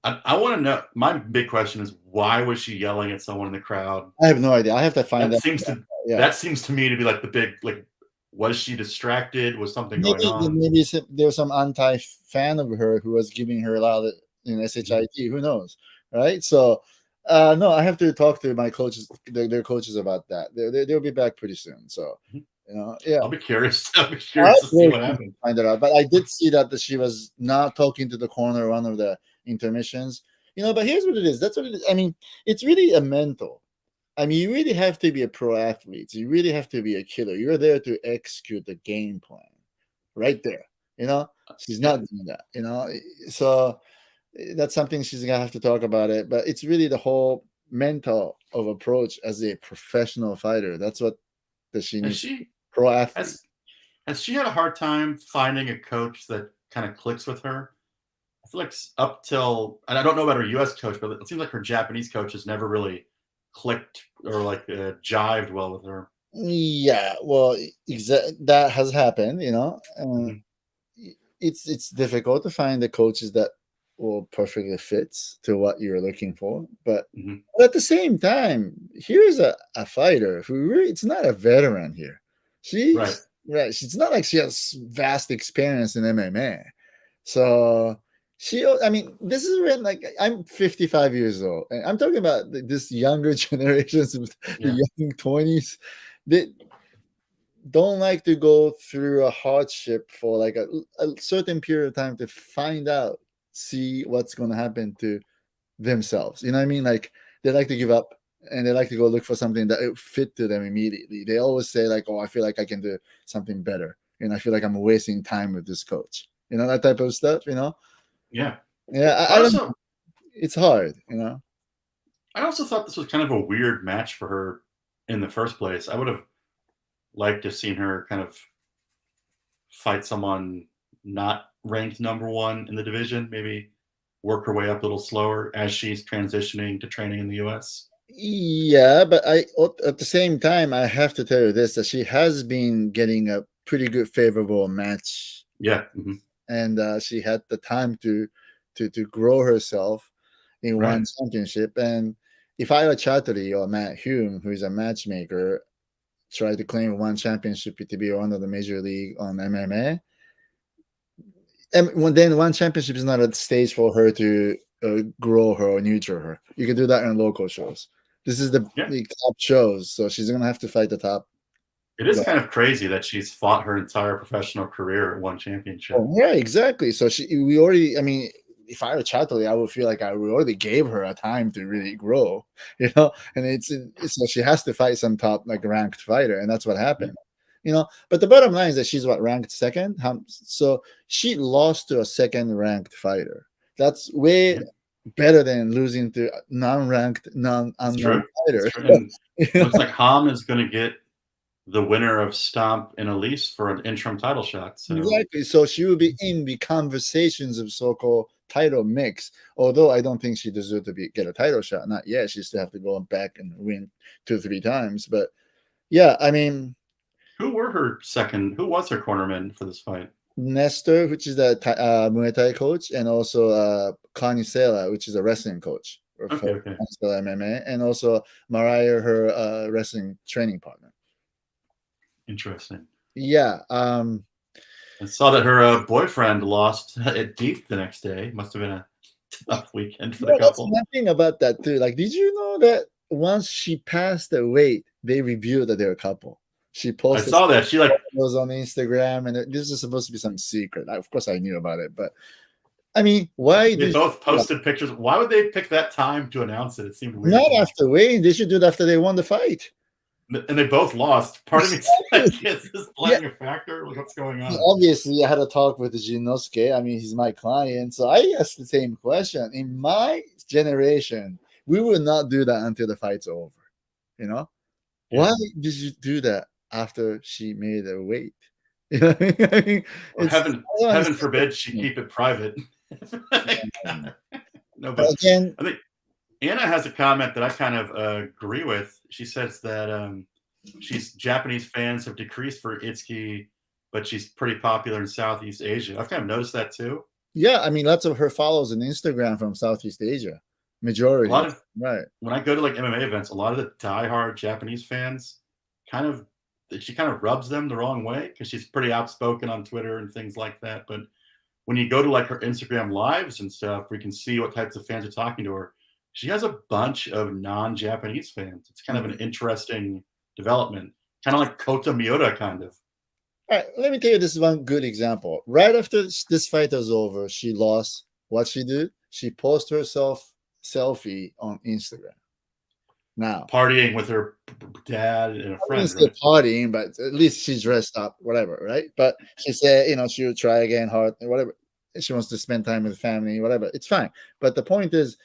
Speaker 2: I want to know. My big question is, why was she yelling at someone in the crowd?
Speaker 1: I have no idea. I have to find
Speaker 2: That
Speaker 1: out.
Speaker 2: seems to
Speaker 1: Yeah,
Speaker 2: that seems to me to be like the big like. Was she distracted? Was something going on?
Speaker 1: maybe there was some anti fan of her who was giving her a lot of shit. Who knows, right? So, no, I have to talk to my coaches, their coaches about that. They'll be back pretty soon. So, yeah.
Speaker 2: I'll be curious. I'll be
Speaker 1: I
Speaker 2: curious to see
Speaker 1: really
Speaker 2: what happened.
Speaker 1: find it out, but I did see that she was not talking to the corner one of the intermissions. But here's what it is. That's what it is. I mean, it's really a mental. I mean, you really have to be a pro athlete. You really have to be a killer. You're there to execute the game plan, right there. She's
Speaker 2: Yeah.
Speaker 1: not doing that. So that's something she's gonna have to talk about it. But it's really the whole mental of approach as a professional fighter. That's what she
Speaker 2: Has
Speaker 1: needs.
Speaker 2: she
Speaker 1: Pro athlete.
Speaker 2: has she had a hard time finding a coach that kind of clicks with her? I feel like up till, and I don't know about her U.S. coach, but it seems like her Japanese coach has never really clicked or like jived well with her.
Speaker 1: Yeah, well, that has happened.
Speaker 2: Mhm.
Speaker 1: It's difficult to find the coaches that will perfectly fits to what you're looking for. But
Speaker 2: Mhm.
Speaker 1: at the same time, here's a fighter who really, it's not a veteran here.
Speaker 2: Right.
Speaker 1: Right. She's not like she has vast experience in MMA. So I mean, this is when like I'm 55 years old, and I'm talking about this younger generations,
Speaker 2: Yeah.
Speaker 1: the young 20s. They don't like to go through a hardship for like a certain period of time to find out, see what's going to happen to themselves. You know what I mean? Like they like to give up and they like to go look for something that it fit to them immediately. They always say like, "Oh, I feel like I can do something better," and I feel like I'm wasting time with this coach. That type of stuff.
Speaker 2: Yeah.
Speaker 1: Yeah,
Speaker 2: I
Speaker 1: I don't.
Speaker 2: also
Speaker 1: It's hard.
Speaker 2: I also thought this was kind of a weird match for her in the first place. I would have liked to have seen her kind of fight someone not ranked number one in the division, maybe work her way up a little slower as she's transitioning to training in the US.
Speaker 1: Yeah, but at the same time, I have to tell you this: that she has been getting a pretty good, favorable match,
Speaker 2: Yeah. Mhm.
Speaker 1: and she had the time to grow herself in one
Speaker 2: Right.
Speaker 1: championship. And if I were Chattery or Matt Hume, who is a matchmaker, try to claim one championship to be one of the major league on MMA, and then one championship is not a stage for her to grow her or nurture her. You can do that in local shows. This is the top shows, so she's gonna have to fight the top.
Speaker 2: It is kind of crazy that she's fought her entire professional career at one championship.
Speaker 1: Oh, yeah, exactly. So we already. I mean, if I were Charlie, I would feel like I already gave her a time to really grow, you know. And it's so she has to fight some top like ranked fighter, and that's what happened, you know. But the bottom line is that she's ranked second. So she lost to a second ranked fighter. That's way better than losing to non-ranked, non-unknown fighter.
Speaker 2: Looks like Ham is going to get the winner of Stomp and Elise for an interim title shot. So.
Speaker 1: Exactly. So she will be in the conversations of so-called title mix. Although I don't think she deserves to get a title shot. Not yet. She still have to go back and win 2-3 times. But yeah, I mean,
Speaker 2: who was her cornerman for this fight?
Speaker 1: Nestor, which is the Muay Thai coach, and also Connie Sela, which is a wrestling coach for MMA, and also Mariah, her wrestling training partner.
Speaker 2: Interesting.
Speaker 1: Yeah.
Speaker 2: I saw that her boyfriend lost at Deep the next day. Must have been a tough weekend for the couple.
Speaker 1: That's nothing about that too. Like, did you know that once she passed the weight, they revealed that they're a couple? She posted.
Speaker 2: I saw that. She
Speaker 1: was on Instagram, and this is supposed to be some secret. Of course, I knew about it, but I mean, why?
Speaker 2: They both posted pictures. Why would they pick that time to announce it? It seemed weird.
Speaker 1: Not after weighing. They should do it after they won the fight.
Speaker 2: And they both lost. Part of me like, is this playing a factor? Like, what's going on?
Speaker 1: Obviously, I had a talk with Jinosuke. I mean, he's my client. So I asked the same question. In my generation, we will not do that until the fight's over. You know? Yeah. Why did you do that after she made her weight? You know what I mean?
Speaker 2: Heaven forbid she keep it private. No, but again, I think Anna has a comment that I kind of agree with. She says that Japanese fans have decreased for Itsuki, but she's pretty popular in Southeast Asia. I've kind of noticed that too.
Speaker 1: Yeah, I mean, lots of her follows on Instagram from Southeast Asia. Majority. Right.
Speaker 2: When I go to like MMA events, a lot of the diehard Japanese fans she kind of rubs them the wrong way because she's pretty outspoken on Twitter and things like that. But when you go to like her Instagram lives and stuff, we can see what types of fans are talking to her. She has a bunch of non-Japanese fans. It's kind of an interesting development, kind of like Kota Miura, kind of.
Speaker 1: All right, let me tell you this is one good example. Right after this fight was over, she lost. What she did? She posted herself selfie on Instagram. Now
Speaker 2: partying with her dad and a friend.
Speaker 1: Right? Partying, but at least she's dressed up, whatever, right? But she said, she'll try again hard, whatever. She wants to spend time with the family, whatever. It's fine. But the point is,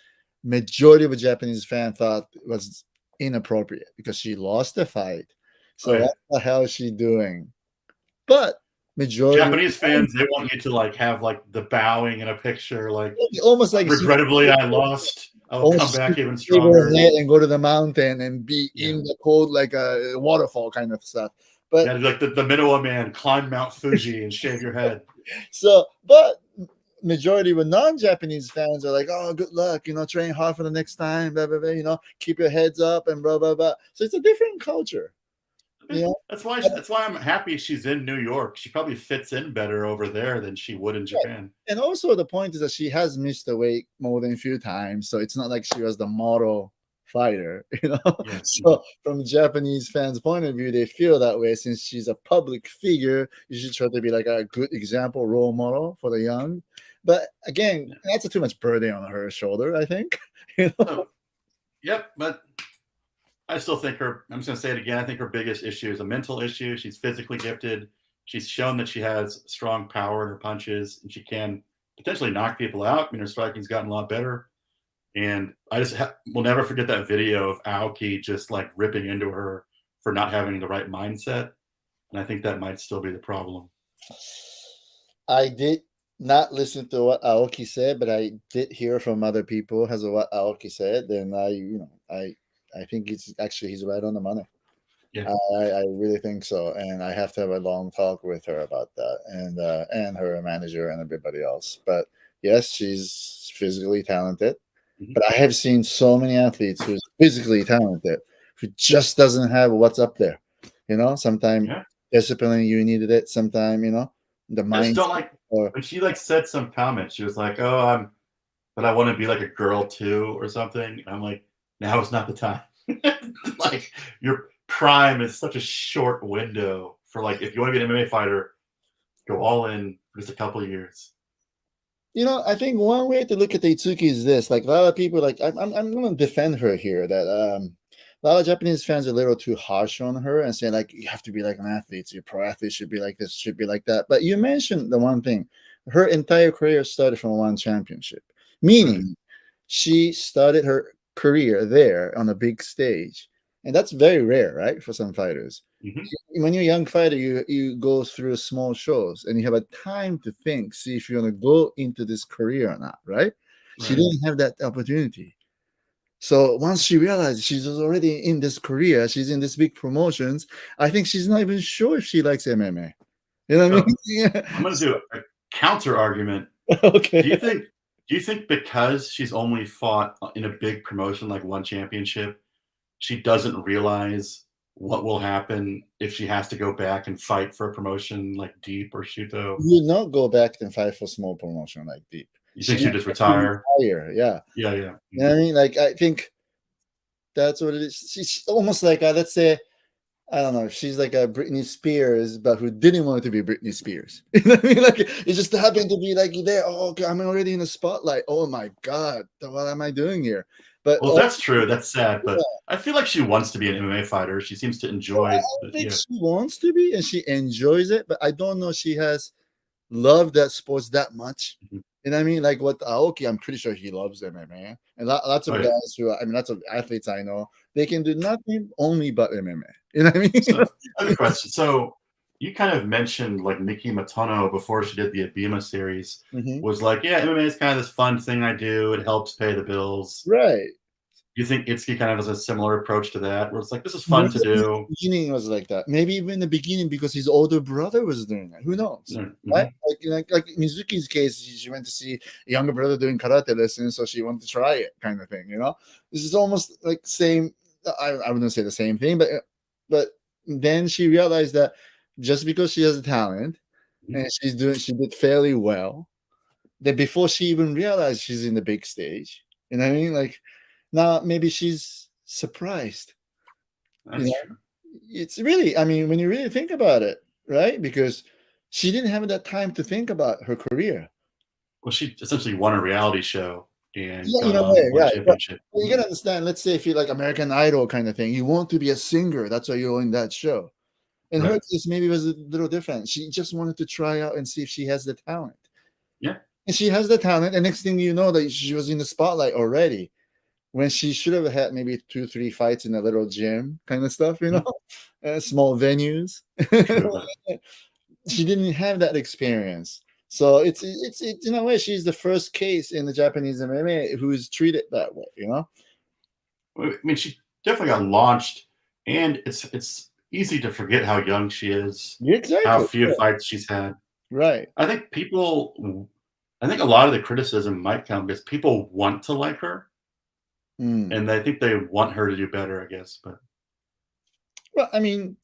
Speaker 1: majority of a Japanese fan thought it was inappropriate because she lost the fight. So what the hell is she doing? But majority
Speaker 2: Japanese fans, they want you to like have like the bowing in a picture, like
Speaker 1: almost like
Speaker 2: regrettably I lost. I'll come back even stronger
Speaker 1: and go to the mountain and be in the cold like a waterfall kind of stuff. But
Speaker 2: like the Minowa man, climb Mount Fuji and shave your head.
Speaker 1: So, but majority of non-Japanese fans are like, oh, good luck, train hard for the next time, blah, blah, blah, keep your heads up and blah, blah, blah. So it's a different culture. Yeah,
Speaker 2: that's why I'm happy she's in New York. She probably fits in better over there than she would in Japan.
Speaker 1: And also the point is that she has missed the weight more than a few times, so it's not like she was the model fighter, So from Japanese fans' point of view, they feel that way. Since she's a public figure, you should try to be like a good example, role model for the young. But again, that's too much burden on her shoulder, I think.
Speaker 2: Yep, but I still think I'm just going to say it again. I think her biggest issue is a mental issue. She's physically gifted. She's shown that she has strong power in her punches, and she can potentially knock people out. I mean, her striking's gotten a lot better. And I just will never forget that video of Aoki just like ripping into her for not having the right mindset. And I think that might still be the problem.
Speaker 1: I did not listen to what Aoki said, but I did hear from other people as of what Aoki said. And I think he's right on the money. Yeah, I really think so, and I have to have a long talk with her about that, and her manager and everybody else. But yes, she's physically talented, but I have seen so many athletes who's physically talented who just doesn't have what's up there. Sometimes discipline you needed it. Sometimes the mind.
Speaker 2: I just don't like when she said some comment. She was like, "Oh, but I want to be like a girl too or something. I'm like, now is not the time. Like your prime is such a short window for like if you want to be an MMA fighter, go all in for just a couple of years.
Speaker 1: I think one way to look at Itsuki is this: like a lot of people, like I'm going to defend her here. That a lot of Japanese fans are a little too harsh on her and saying like you have to be like an athlete, your pro athlete should be like this, should be like that. But you mentioned the one thing: her entire career started from one championship,
Speaker 2: Right.
Speaker 1: meaning she started her career there on a big stage, and that's very rare, right, for some fighters.
Speaker 2: Hmm.
Speaker 1: When you're a young fighter, you go through small shows and you have a time to think, see if you're gonna go into this career or not, right? She
Speaker 2: Right.
Speaker 1: didn't have that opportunity. So once she realized she's already in this career, she's in this big promotions, I think she's not even sure if she likes MMA. You know what I
Speaker 2: So
Speaker 1: mean? Yeah.
Speaker 2: I'm going to do a counter argument.
Speaker 1: Okay.
Speaker 2: Do you think? Do you think because she's only fought in a big promotion like one championship, she doesn't realize what will happen if she has to go back and fight for a promotion like Deep or Shuto?
Speaker 1: You not go back and fight for small promotion like Deep.
Speaker 2: You
Speaker 1: She
Speaker 2: think she'd
Speaker 1: might
Speaker 2: just
Speaker 1: have to
Speaker 2: retire?
Speaker 1: retire. Yeah.
Speaker 2: Yeah, yeah.
Speaker 1: You know what I mean? Like I think that's what it is. She's almost like let's say I don't know if she's like a Britney Spears, but who didn't want to be Britney Spears. You know what I mean? Like it just happened to be like there. Oh, okay, I'm already in the spotlight. Oh my god, what am I doing here? But
Speaker 2: Well, that's true. That's sad, but I feel like she wants to be an MMA fighter. She seems to enjoy
Speaker 1: I
Speaker 2: the,
Speaker 1: think
Speaker 2: yeah.
Speaker 1: she wants to be and she enjoys it, but I don't know she has loved that sports that much.
Speaker 2: Mhm.
Speaker 1: You know what I mean? Like what Aoki, I'm pretty sure he loves MMA, and lots
Speaker 2: Oh
Speaker 1: of
Speaker 2: yeah.
Speaker 1: guys who, I mean, lots of athletes I know, they can do nothing only but MMA. You know what I mean?
Speaker 2: So I have a question. So you kind of mentioned like Miki Matono before she did the Abema series
Speaker 1: Mhm.
Speaker 2: was like, yeah, MMA is kind of this fun thing I do. It helps pay the bills.
Speaker 1: Right.
Speaker 2: You think Itsuki kind of has a similar approach to that, where it's like, this is
Speaker 1: Maybe
Speaker 2: fun to
Speaker 1: in the
Speaker 2: do?
Speaker 1: beginning it was like that. Maybe even in the beginning because his older brother was doing it. Who knows? Right?
Speaker 2: Mm-hmm.
Speaker 1: Like Mizuki's case, she went to see a younger brother doing karate lessons, so she wanted to try it, kind of thing. This is almost like same. I wouldn't say the same thing, but then she realized that just because she has a talent and she did fairly well, that before she even realized she's in the big stage. You know what I mean? Like now maybe she's surprised. You
Speaker 2: That's
Speaker 1: know,
Speaker 2: true.
Speaker 1: it's really, I mean, when you really think about it, right? Because she didn't have that time to think about her career.
Speaker 2: Well, she essentially won a reality show and
Speaker 1: Yeah,
Speaker 2: got
Speaker 1: in a
Speaker 2: on
Speaker 1: way,
Speaker 2: one
Speaker 1: right. But
Speaker 2: championship.
Speaker 1: you gotta understand, let's say if you're like American Idol kind of thing, you want to be a singer, that's why you're in that show. In her
Speaker 2: Right.
Speaker 1: case, maybe it was a little different. She just wanted to try out and see if she has the talent.
Speaker 2: Yeah.
Speaker 1: And she has the talent, and next thing you know, that she was in the spotlight already. When she should have had maybe 2, 3 fights in a little gym kind of stuff,
Speaker 2: Mhm.
Speaker 1: small venues.
Speaker 2: True. But
Speaker 1: She didn't have that experience. So it's in a way she's the first case in the Japanese MMA who is treated that way.
Speaker 2: I mean, she definitely got launched, and it's easy to forget how young she is, how
Speaker 1: Exactly.
Speaker 2: few fights she's had.
Speaker 1: Right.
Speaker 2: I think people, I think a lot of the criticism might come because people want to like her,
Speaker 1: Mm.
Speaker 2: and I think they want her to do better. I guess, but
Speaker 1: Well, I mean,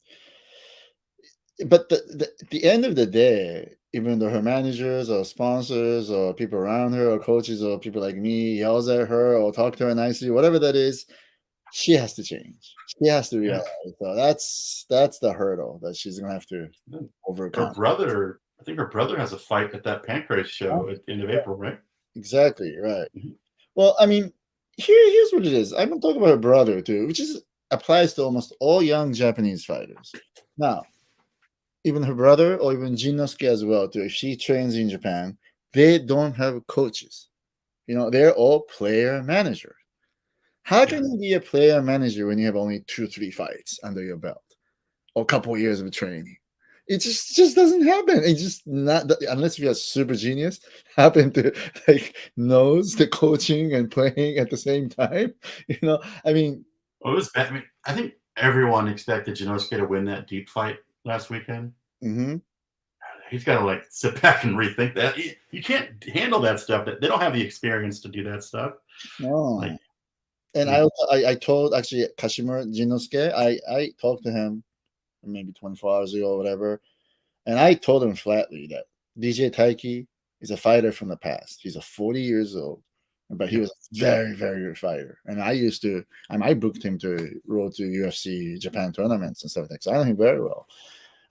Speaker 1: but at the end of the day, even though her managers or sponsors or people around her or coaches or people like me yells at her or talk to her nicely, whatever that is, she has to change. She has to
Speaker 2: yeah,
Speaker 1: realize. So that's the hurdle that she's gonna have to
Speaker 2: her
Speaker 1: overcome.
Speaker 2: brother. I think her brother has a fight at that Pancrase show at the end of April, right?
Speaker 1: Exactly, right.
Speaker 2: Mhm.
Speaker 1: Well, I mean, here's what it is. I'm gonna talk about her brother too, which is applies to almost all young Japanese fighters. Now, even her brother or even Jinosuke as well too. If she trains in Japan, they don't have coaches. They're all player manager. How
Speaker 2: Yeah.
Speaker 1: can you be a player manager when you have only 2, 3 fights under your belt or a couple of years of training? It just doesn't happen. It just not unless you're a super genius, happen to like knows the coaching and playing at the same time. I mean,
Speaker 2: Well, it was bad. I mean, I think everyone expected Janosuke to win that deep fight last weekend.
Speaker 1: mhm.
Speaker 2: He's got to like sit back and rethink that. You can't handle that stuff. They don't have the experience to do that stuff. Like,
Speaker 1: No. And
Speaker 2: mm,
Speaker 1: I told actually Kashimura Jinosuke, I talked to him maybe 24 hours ago or whatever, and I told him flatly that DJ Taiki is a fighter from the past. He's a 40 years old. but he was a very, very good fighter. And I booked him to roll to UFC Japan tournaments and stuff like that. So I know him very well.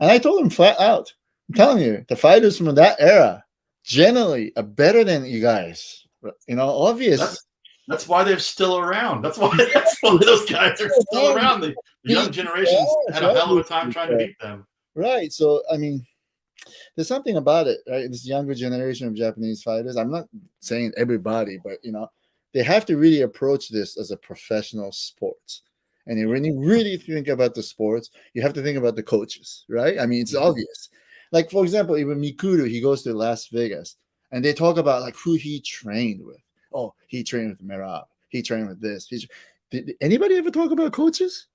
Speaker 1: And I told him flat out, I'm telling you, the fighters from that era generally are better than you guys. Obvious.
Speaker 2: That's why they're still around. That's why those guys are still around. The young generations had a hell of a time trying to beat them.
Speaker 1: Right. So, I mean, there's something about it, right? This younger generation of Japanese fighters. I'm not saying everybody, but they have to really approach this as a professional sport. And when you really think about the sports, you have to think about the coaches, right? I mean, it's obvious. Like, for example, even Mikuru, he goes to Las Vegas and they talk about like who he trained with. Oh, he trained with Merab. He trained with this. Did anybody ever talk about coaches?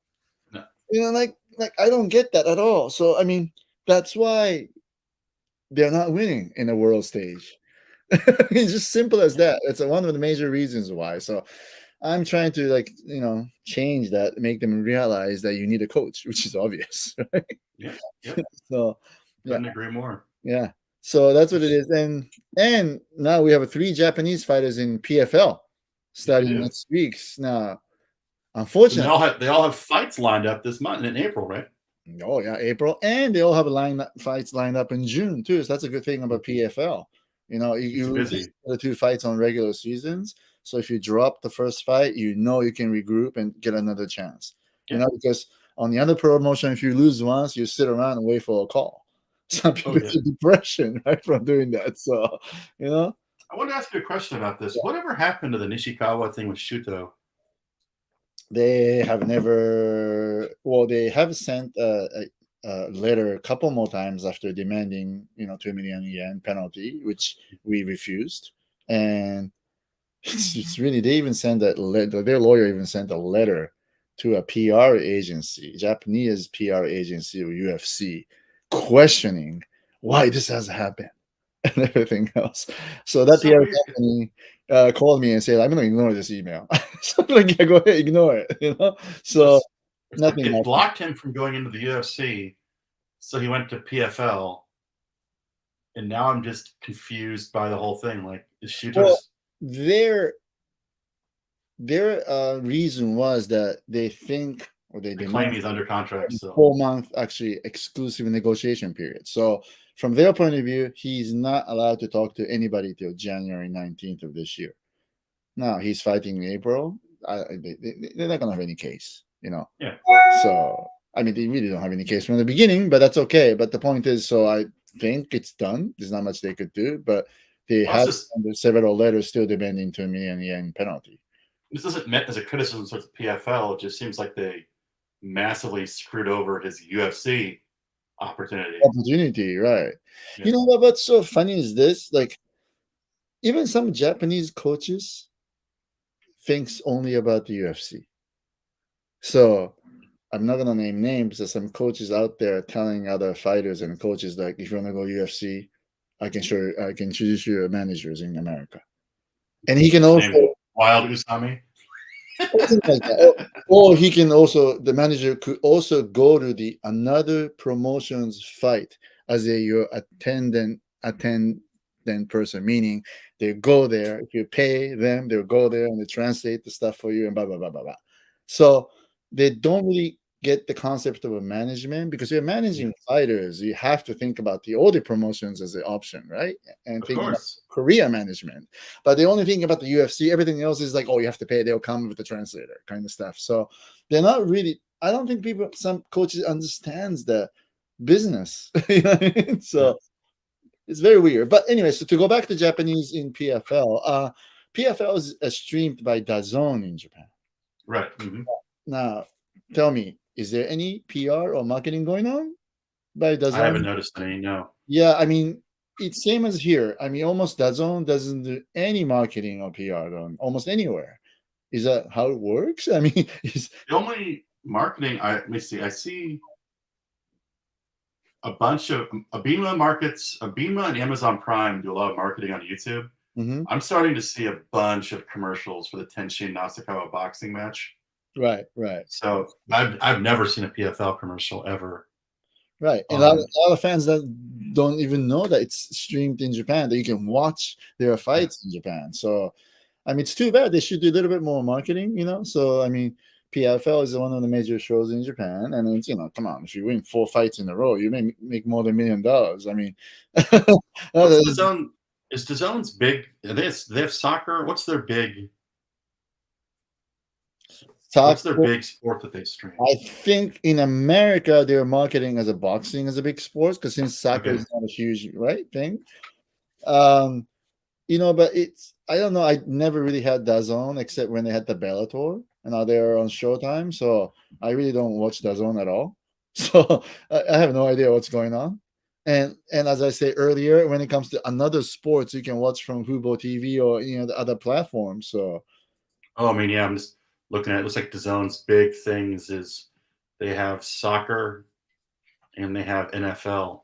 Speaker 2: No.
Speaker 1: Like I don't get that at all. So, I mean, that's why they're not winning in a world stage. It's just simple as that. It's one of the major reasons why. So I'm trying to change that, make them realize that you need a coach, which is obvious, right?
Speaker 2: Yeah.
Speaker 1: So
Speaker 2: couldn't agree more.
Speaker 1: Yeah. So that's what it is. And now we have 3 Japanese fighters in PFL starting next week. Now, unfortunately,
Speaker 2: they all have fights lined up this month in April, right?
Speaker 1: Oh yeah, April, and they all have fights lined up in June too. So that's a good thing about PFL. You
Speaker 2: busy.
Speaker 1: The 2 fights on regular seasons. So if you drop the first fight, you can regroup and get another chance. Because on the other promotion, if you lose once, you sit around and wait for a call. Some people get depression, right, from doing that. So,
Speaker 2: I want to ask you a question about this. Yeah. Whatever happened to the Nishikawa thing with Shuto?
Speaker 1: They have never. Well, they have sent a letter a couple more times after demanding, 2 million yen penalty, which we refused. And it's really, they even sent that letter. Their lawyer even sent a letter to a PR agency, Japanese PR agency or UFC, questioning why this has happened and everything else. So that PR company called me and said, "I'm going to ignore this email." So I'm like, "Yeah, go ahead, ignore it." So nothing.
Speaker 2: It blocked him from going into the UFC, so he went to PFL, and now I'm just confused by the whole thing. Like, is Shuto's...
Speaker 1: Their reason was that they think, or they
Speaker 2: claim he's under contract. So
Speaker 1: 4-month actually exclusive negotiation period. So from their point of view, he's not allowed to talk to anybody till January 19th of this year. Now he's fighting in April. They're not gonna have any case,
Speaker 2: Yeah.
Speaker 1: So I mean, they really don't have any case from the beginning, but that's okay. But the point is, so I think it's done. There's not much they could do, but they have under several letters still demanding 2 million yen penalty.
Speaker 2: This isn't meant as a criticism towards the PFL. It just seems like they massively screwed over his UFC opportunity.
Speaker 1: Right? Yeah. What's so funny is this? Like, even some Japanese coaches thinks only about the UFC. So I'm not gonna name names. There's some coaches out there telling other fighters and coaches, like, if you want to go UFC, I can introduce you managers in America, and he can also
Speaker 2: Wild Usami.
Speaker 1: Like that. Or he can also, the manager could also go to another promotion's fight as your attendant person, meaning they go there. If you pay them, they'll go there and they translate the stuff for you and blah blah blah blah blah. So they don't really get the concept of a management, because you're managing fighters. You have to think about all the promotions as an option, right? And think about career management. But they only think about the UFC. Everything else is like, oh, you have to pay. They'll come with the translator kind of stuff. So they're not really. I don't think some coaches understands the business. You know what I mean? So it's very weird. But anyway, so to go back to Japanese in PFL, PFL is streamed by DAZN in Japan.
Speaker 2: Right. Mm-hmm.
Speaker 1: Now, tell me, is there any PR or marketing going on by DAZN?
Speaker 2: I haven't noticed any, no.
Speaker 1: Yeah, I mean, it's same as here. I mean, almost DAZN doesn't do any marketing or PR on almost anywhere. Is that how it works? I mean,
Speaker 2: the only marketing, let me see, I see a bunch of Abema and Amazon Prime do a lot of marketing on YouTube.
Speaker 1: Mm-hmm.
Speaker 2: I'm starting to see a bunch of commercials for the Tenshin Nasukawa boxing match.
Speaker 1: Right.
Speaker 2: So I've never seen a PFL commercial ever.
Speaker 1: Right, and a lot of fans that don't even know that it's streamed in Japan, that you can watch their fights in Japan. So I mean, it's too bad. They should do a little bit more marketing, So I mean, PFL is one of the major shows in Japan, and it's come on, if you win 4 fights in a row, you may make more than $1 million. I mean,
Speaker 2: What's the zone? Is the zone's big? They have soccer. What's their big? What's their big sport that they stream?
Speaker 1: I think in America they're marketing as a boxing as a big sport, because since soccer is not a huge thing. But I don't know. I never really had DAZN except when they had the Bellator, and now they're on Showtime. So I really don't watch DAZN at all. So I have no idea what's going on. And as I said earlier, when it comes to another sports, you can watch from Fubo TV or the other platforms. So,
Speaker 2: I mean, yeah, I'm just looking at it. Looks like DAZN's big things is they have soccer and they have NFL.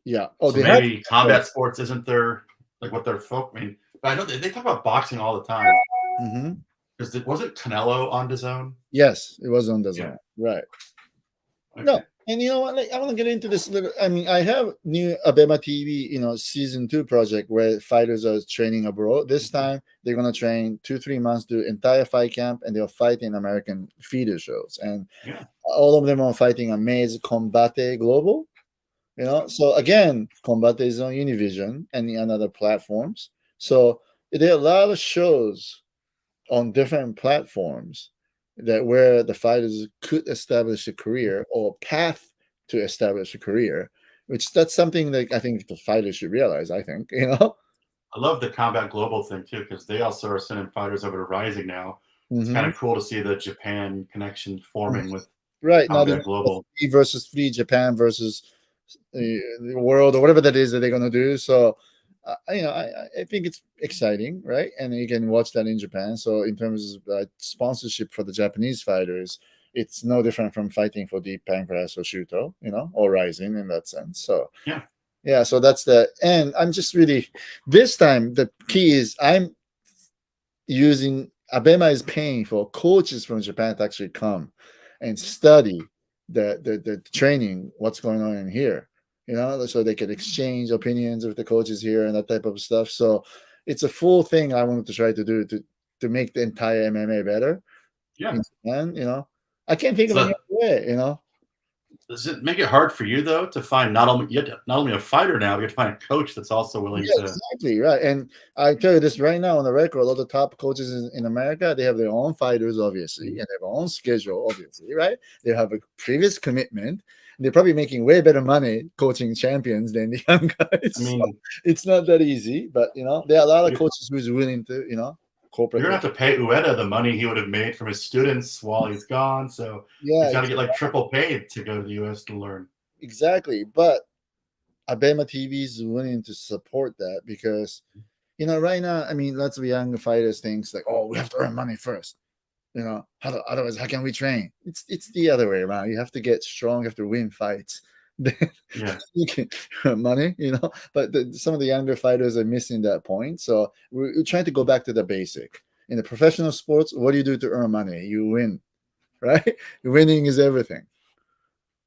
Speaker 1: Yeah.
Speaker 2: Oh, so maybe combat sports isn't their what their folk. I mean, but I know they talk about boxing all the time. Because wasn't Canelo on DAZN?
Speaker 1: Yes, it was on DAZN. Yeah. Right. Okay. No, and you know what? I want to get into this little. I mean, I have new Abema TV, season 2 project where fighters are training abroad. This time they're gonna train 2-3 months, do entire fight camp, and they'll fight in American feeder shows. And all of them are fighting on Maze Combate Global. So again, Combate is on Univision and on other platforms. So there are a lot of shows on different platforms where the fighters could establish a career or path to establish a career, that's something that I think the fighters should realize. I think,
Speaker 2: I love the Combat Global thing too, because they also are sending fighters over to RIZIN now. It's kind of cool to see the Japan connection forming with Combat Global.
Speaker 1: 3 versus 3, Japan versus the world, or whatever that is that they're going to do. So I think it's exciting, right? And you can watch that in Japan. So in terms of sponsorship for the Japanese fighters, it's no different from fighting for Deep Pancras or Shuto, or RIZIN in that sense. So yeah. So that's and I'm just really, this time the key is I'm using, Abema is paying for coaches from Japan to actually come and study the training, what's going on in here. So they could exchange opinions with the coaches here and that type of stuff. So it's a full thing I wanted to try to do to make the entire MMA better.
Speaker 2: Yeah.
Speaker 1: And I can't think of any other way,
Speaker 2: Does it make it hard for you though to find not only a fighter now, but you have to find a coach that's also willing to?
Speaker 1: Exactly, right. And I tell you this right now on the record, all the top coaches in America, they have their own fighters, obviously, and they have their own schedule, obviously, right? They have a previous commitment. They're probably making way better money coaching champions than the young guys. I mean, so it's not that easy, but there are a lot of coaches who's willing to, corporate.
Speaker 2: You're gonna have to pay Ueda the money he would have made from his students while he's gone. So he's got to get triple paid to go to the US to learn.
Speaker 1: Exactly, but Abema TV is willing to support that because, right now, I mean, lots of young fighters thinks we have to earn money first. Otherwise, how can we train? It's the other way around. You have to get strong, you have to win fights. Then you can earn money, But some of the younger fighters are missing that point. So we're trying to go back to the basic. In the professional sports, what do you do to earn money? You win, right? Winning is everything.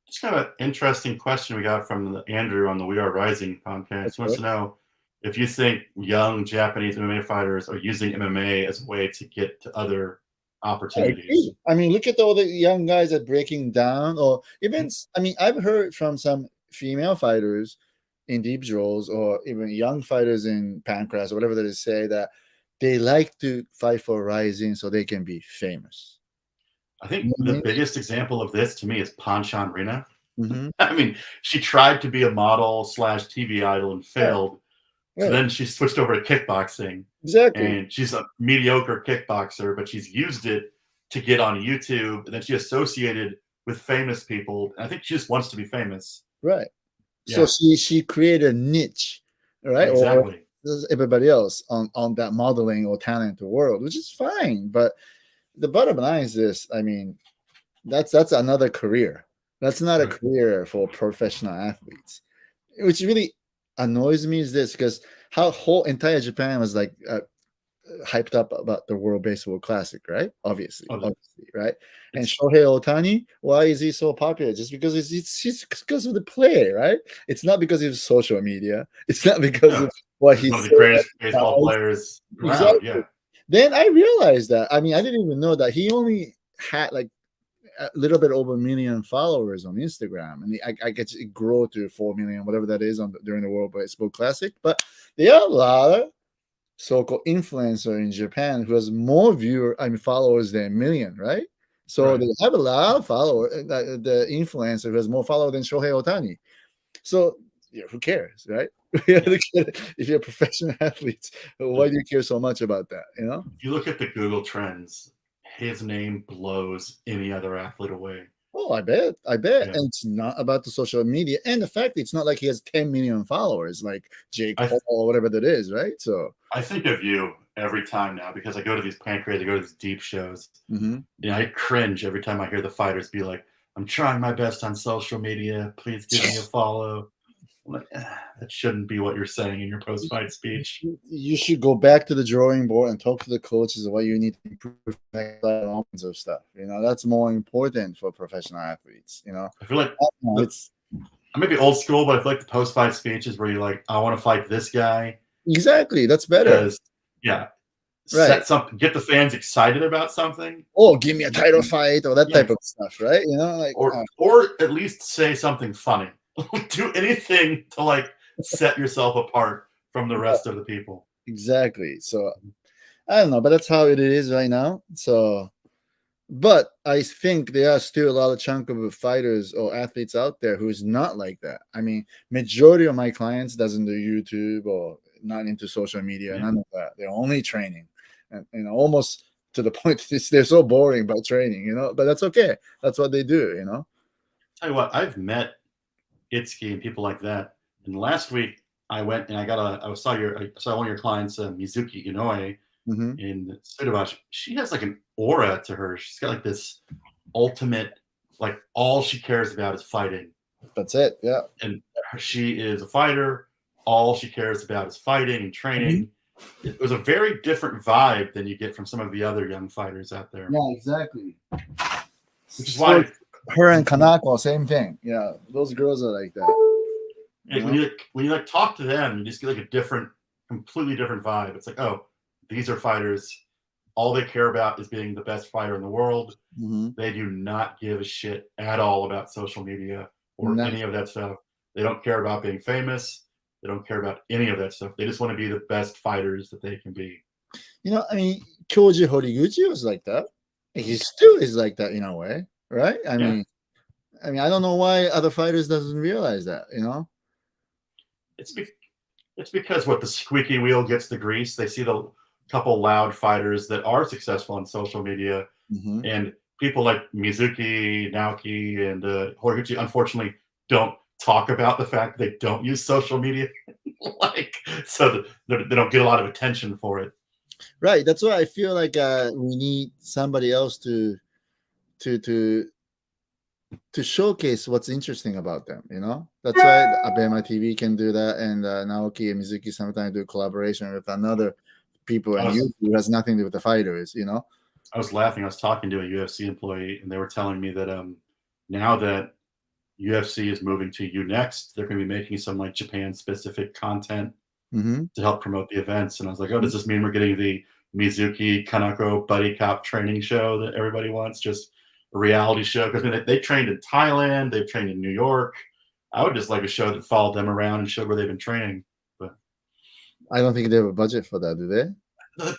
Speaker 2: Just kind of an interesting question we got from Andrew on the We Are Rising podcast. He wants to know if you think young Japanese MMA fighters are using MMA as a way to get to other opportunities.
Speaker 1: I mean, look at all the young guys that breaking down, or even, I mean, I've heard from some female fighters in deep draws, or even young fighters in Pancras or whatever they say, that they like to fight for RIZIN so they can be famous.
Speaker 2: I think the biggest example of this to me is Panchan REINA. I mean, she tried to be a model / TV idol and failed. So then she switched over to kickboxing.
Speaker 1: Exactly.
Speaker 2: And she's a mediocre kickboxer, but she's used it to get on YouTube. And then she associated with famous people. And I think she just wants to be famous.
Speaker 1: Right. Yeah. So she created a niche, right?
Speaker 2: Exactly.
Speaker 1: Or everybody else on that modeling or talent world, which is fine. But the bottom line is this. I mean, that's another career. That's not a career for professional athletes. Which really annoys me is this, because how whole entire Japan was hyped up about the World Baseball Classic, right? Obviously, right? And Shohei Ohtani, why is he so popular? Just because it's because of the play, right? It's not because of social media. It's not because of what he's
Speaker 2: one of the greatest baseball players around. Exactly. Yeah.
Speaker 1: Then I realized that. I mean, I didn't even know that he only had like a little bit over 1 million followers on Instagram, and I get it grow to 4 million, whatever that is, during the World Baseball Classic. But there are a lot of so-called influencer in Japan who has more followers than 1 million, right? So
Speaker 2: Right.
Speaker 1: they have a lot of followers. The influencer who has more followers than Shohei Ohtani. So who cares, right? If you're a professional athlete, why do you care so much about that?
Speaker 2: If you look at the Google Trends, his name blows any other athlete away.
Speaker 1: Oh, I bet.
Speaker 2: Yeah.
Speaker 1: And it's not about the social media. And the fact it's not like he has 10 million followers like Jake Paul or whatever that is, right? So
Speaker 2: I think of you every time now because I go to these pancreas, I go to these deep shows. I cringe every time I hear the fighters be like, I'm trying my best on social media. Please give me a follow. I'm like, that shouldn't be what you're saying in your post-fight speech.
Speaker 1: You should go back to the drawing board and talk to the coaches of what you need to improve all kinds of stuff. That's more important for professional athletes.
Speaker 2: I feel like I may be old school, but I feel like the post-fight speech is where you're like, I want to fight this guy.
Speaker 1: Exactly. That's better.
Speaker 2: Yeah. Set something, get the fans excited about something.
Speaker 1: Oh, give me a title fight or that type of stuff, right?
Speaker 2: Or at least say something funny. Do anything to like set yourself apart from the rest of the people.
Speaker 1: Exactly. So I don't know, but that's how it is right now. So, but I think there are still a lot of chunk of fighters or athletes out there who's not like that. I mean, majority of my clients doesn't do YouTube or not into social media, none of that. They're only training, and almost to the point they're so boring about training, but that's okay. That's what they do,
Speaker 2: Tell you what, I've met Itsuki and people like that. And last week I went and I saw one of your clients, Mizuki Inoue in Sudabashi. She has like an aura to her. She's got like this ultimate, like all she cares about is fighting.
Speaker 1: That's it. Yeah.
Speaker 2: And she is a fighter. All she cares about is fighting and training. It was a very different vibe than you get from some of the other young fighters out there.
Speaker 1: Yeah, exactly.
Speaker 2: Which is why
Speaker 1: her and Kanako, same thing. Yeah, those girls are like that.
Speaker 2: When you like talk to them, you just get like a completely different vibe. It's like, oh, these are fighters. All they care about is being the best fighter in the world. They do not give a shit at all about social media or any of that stuff. They don't care about being famous. They don't care about any of that stuff. They just want to be the best fighters that they can be.
Speaker 1: I mean, Kyoji Horiguchi was like that. He still is like that in a way, right? I mean, I don't know why other fighters doesn't realize that.
Speaker 2: It's because the squeaky wheel gets the grease. They see the couple loud fighters that are successful on social media, and people like Mizuki, Naoki, and Horiguchi, unfortunately, don't talk about the fact they don't use social media, so they don't get a lot of attention for it.
Speaker 1: Right. That's why I feel like we need somebody else to showcase what's interesting about them. That's why Abema TV can do that, and Naoki and Mizuki sometimes do collaboration with another people, and YouTube has nothing to do with the fighters.
Speaker 2: I was laughing. I was talking to a UFC employee, and they were telling me that now that UFC is moving to Unext, they're going to be making some like Japan-specific content to help promote the events. And I was like, oh, does this mean we're getting the Mizuki Kanako buddy cop training show that everybody wants? Just a reality show? Because they trained in Thailand, they've trained in New York. I would just like a show that followed them around and showed where they've been training. But
Speaker 1: I don't think they have a budget for that, do they?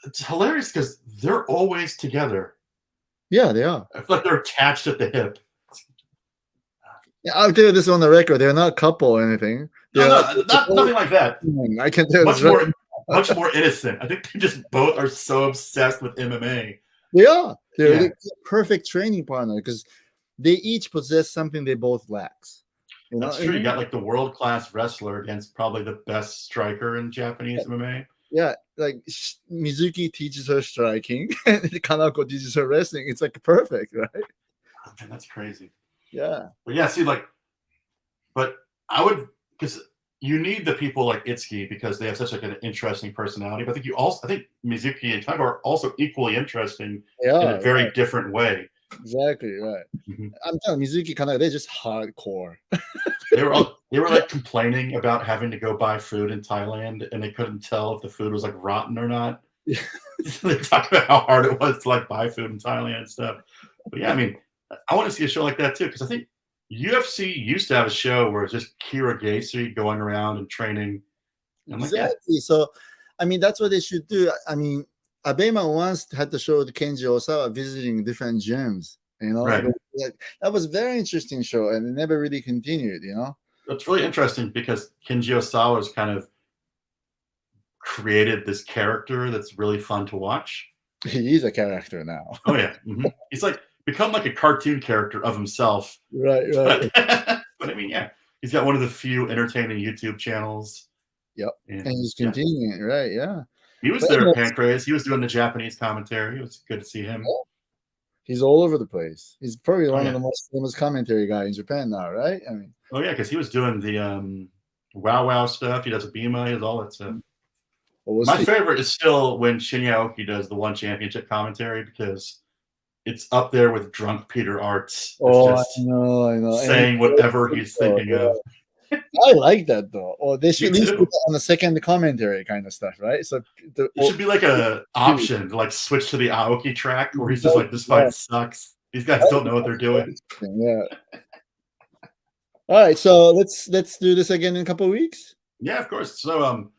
Speaker 2: It's hilarious because they're always together.
Speaker 1: Yeah, they are.
Speaker 2: I feel like they're attached at the hip.
Speaker 1: Yeah, I'll tell you this on the record. They're not a couple or anything.
Speaker 2: Nothing like that.
Speaker 1: I can tell you
Speaker 2: much more innocent. I think they just both are so obsessed with MMA.
Speaker 1: They are. They're a perfect training partner because they each possess something they both lacks.
Speaker 2: That's true. You got like the world-class wrestler against probably the best striker in Japanese MMA.
Speaker 1: Yeah, like Mizuki teaches her striking and Kanako teaches her wrestling. It's like perfect, right?
Speaker 2: Oh, man, that's crazy.
Speaker 1: Yeah.
Speaker 2: But yeah, see, but I would, because you need the people like Itsuki because they have such like an interesting personality. But I think Mizuki and Kanako are also equally interesting in a very different way.
Speaker 1: Exactly right. I'm telling Mizuki Kanako, they're just hardcore.
Speaker 2: they were like complaining about having to go buy food in Thailand, and they couldn't tell if the food was like rotten or not. They talk about how hard it was to like buy food in Thailand and stuff. But yeah, I mean, I want to see a show like that too, because I think UFC used to have a show where it's just Kira Gacy going around and training. I'm like, yeah,
Speaker 1: Exactly. So, I mean, that's what they should do. I mean, Abema once had the show with Kenji Osawa visiting different gyms. You know,
Speaker 2: right.
Speaker 1: that was a very interesting show, and it never really continued. You know,
Speaker 2: It's really interesting because Kenji Osawa's kind of created this character that's really fun to watch.
Speaker 1: he's a character now.
Speaker 2: Oh yeah, he's like become like a cartoon character of himself.
Speaker 1: Right, right.
Speaker 2: But I mean, yeah, he's got one of the few entertaining YouTube channels.
Speaker 1: Yep,
Speaker 2: And
Speaker 1: he's continuing it, right? Yeah,
Speaker 2: he was
Speaker 1: but
Speaker 2: there at
Speaker 1: anyways,
Speaker 2: Pancrase. He was doing the Japanese commentary. It was good to see him.
Speaker 1: he's all over the place. He's probably
Speaker 2: Oh
Speaker 1: one of
Speaker 2: yeah,
Speaker 1: the most famous commentary guy in Japan now, right? I mean,
Speaker 2: oh yeah, because he was doing the Wow Wow stuff. He does Abema. He does all that stuff.
Speaker 1: well, we'll
Speaker 2: My
Speaker 1: see.
Speaker 2: favorite is still when Shinya Aoki does the One Championship commentary because it's up there with drunk Peter Arts. It's
Speaker 1: Oh,
Speaker 2: just
Speaker 1: I know,
Speaker 2: saying whatever he's thinking of.
Speaker 1: I like that though. Or they should at
Speaker 2: Me
Speaker 1: least
Speaker 2: too.
Speaker 1: put that on the second commentary kind of stuff, right? So
Speaker 2: It should be like a option to like switch to the Aoki track where he's just like, this fight sucks. These guys don't know what they're doing.
Speaker 1: Yeah. All right, so let's do this again in a couple of weeks.
Speaker 2: Yeah, of course. So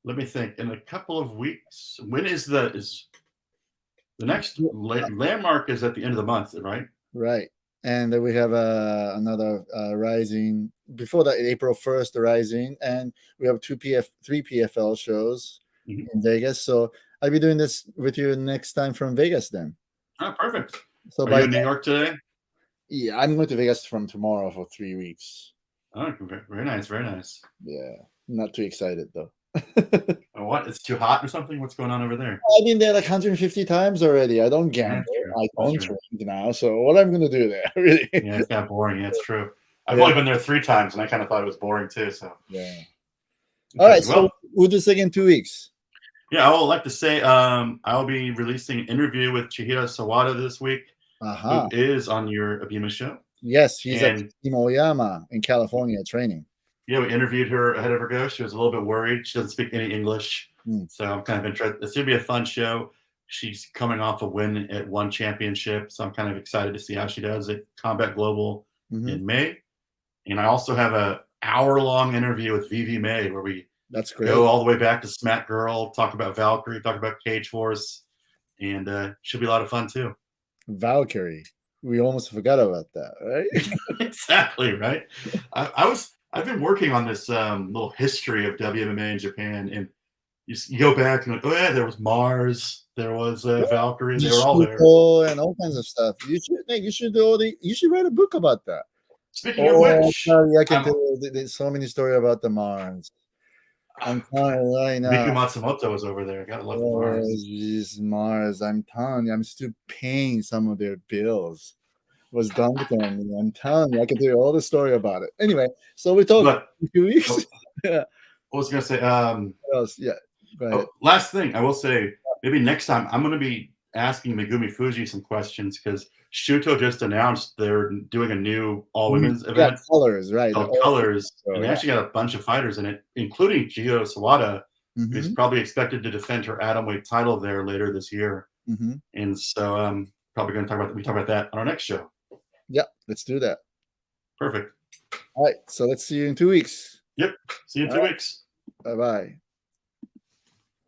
Speaker 2: let me think. In a couple of weeks, when is the next landmark is at the end of the month, right?
Speaker 1: Right. And then we have another RIZIN before that, April 1st, the RIZIN, and we have three PFL shows in Vegas. So I'll be doing this with you next time from Vegas then.
Speaker 2: Oh, perfect.
Speaker 1: So
Speaker 2: Are you in New York today?
Speaker 1: Yeah, I'm going to Vegas from tomorrow for 3 weeks.
Speaker 2: Oh, very nice, very nice.
Speaker 1: Yeah, not too excited though.
Speaker 2: What? It's too hot or something? What's going on over there?
Speaker 1: I've been there like 150 times already. I don't gamble. I don't drink now. So what I'm going to do there, really?
Speaker 2: Yeah, it's kind of boring. Yeah, it's true. I've only been there 3 times, and I kind of thought it was boring too. So
Speaker 1: yeah. All right, so we'll do this again in 2 weeks.
Speaker 2: Yeah, I would like to say I'll be releasing an interview with Chihiro Sawada this week, who is on your Abema show.
Speaker 1: Yes, he's at Team Oyama in California training.
Speaker 2: Yeah, we interviewed her ahead of her go. She was a little bit worried. She doesn't speak any English. So I'm kind of interested. It's going to be a fun show. She's coming off a win at One Championship. So I'm kind of excited to see how she does at Combat Global in May. And I also have an hour-long interview with Vivi May where we go all the way back to Smack Girl, talk about Valkyrie, talk about Cage Force. And should be a lot of fun too.
Speaker 1: Valkyrie. We almost forgot about that, right?
Speaker 2: Exactly, right? I've been working on this little history of WMMA in Japan, and you go back and like, oh yeah, there was Mars, there was Valkyrie, they were all there,
Speaker 1: and all kinds of stuff. You should write a book about that.
Speaker 2: Speaking of which,
Speaker 1: Charlie, I can tell you there's so many stories about the Mars. I'm telling you right now.
Speaker 2: Miku Matsumoto was over there. Gotta love the Mars.
Speaker 1: Geez, Mars. I'm telling you, I'm still paying some of their bills. Was done with them. I'm telling you, I can tell you all the story about it. Anyway, so we talked in 2 weeks.
Speaker 2: Yeah. I was gonna say,
Speaker 1: yeah. Go ahead.
Speaker 2: Last thing I will say, maybe next time I'm gonna be asking Megumi Fuji some questions because Shuto just announced they're doing a new all women's event.
Speaker 1: Colors, right?
Speaker 2: Colors, and they actually got a bunch of fighters in it, including Chihiro Sawada, who's probably expected to defend her atomweight title there later this year. And so probably going to talk about that on our next show.
Speaker 1: Yeah, let's do that.
Speaker 2: Perfect.
Speaker 1: All right, so let's see you in 2 weeks.
Speaker 2: Yep. See you in 2 weeks.
Speaker 1: Bye-bye.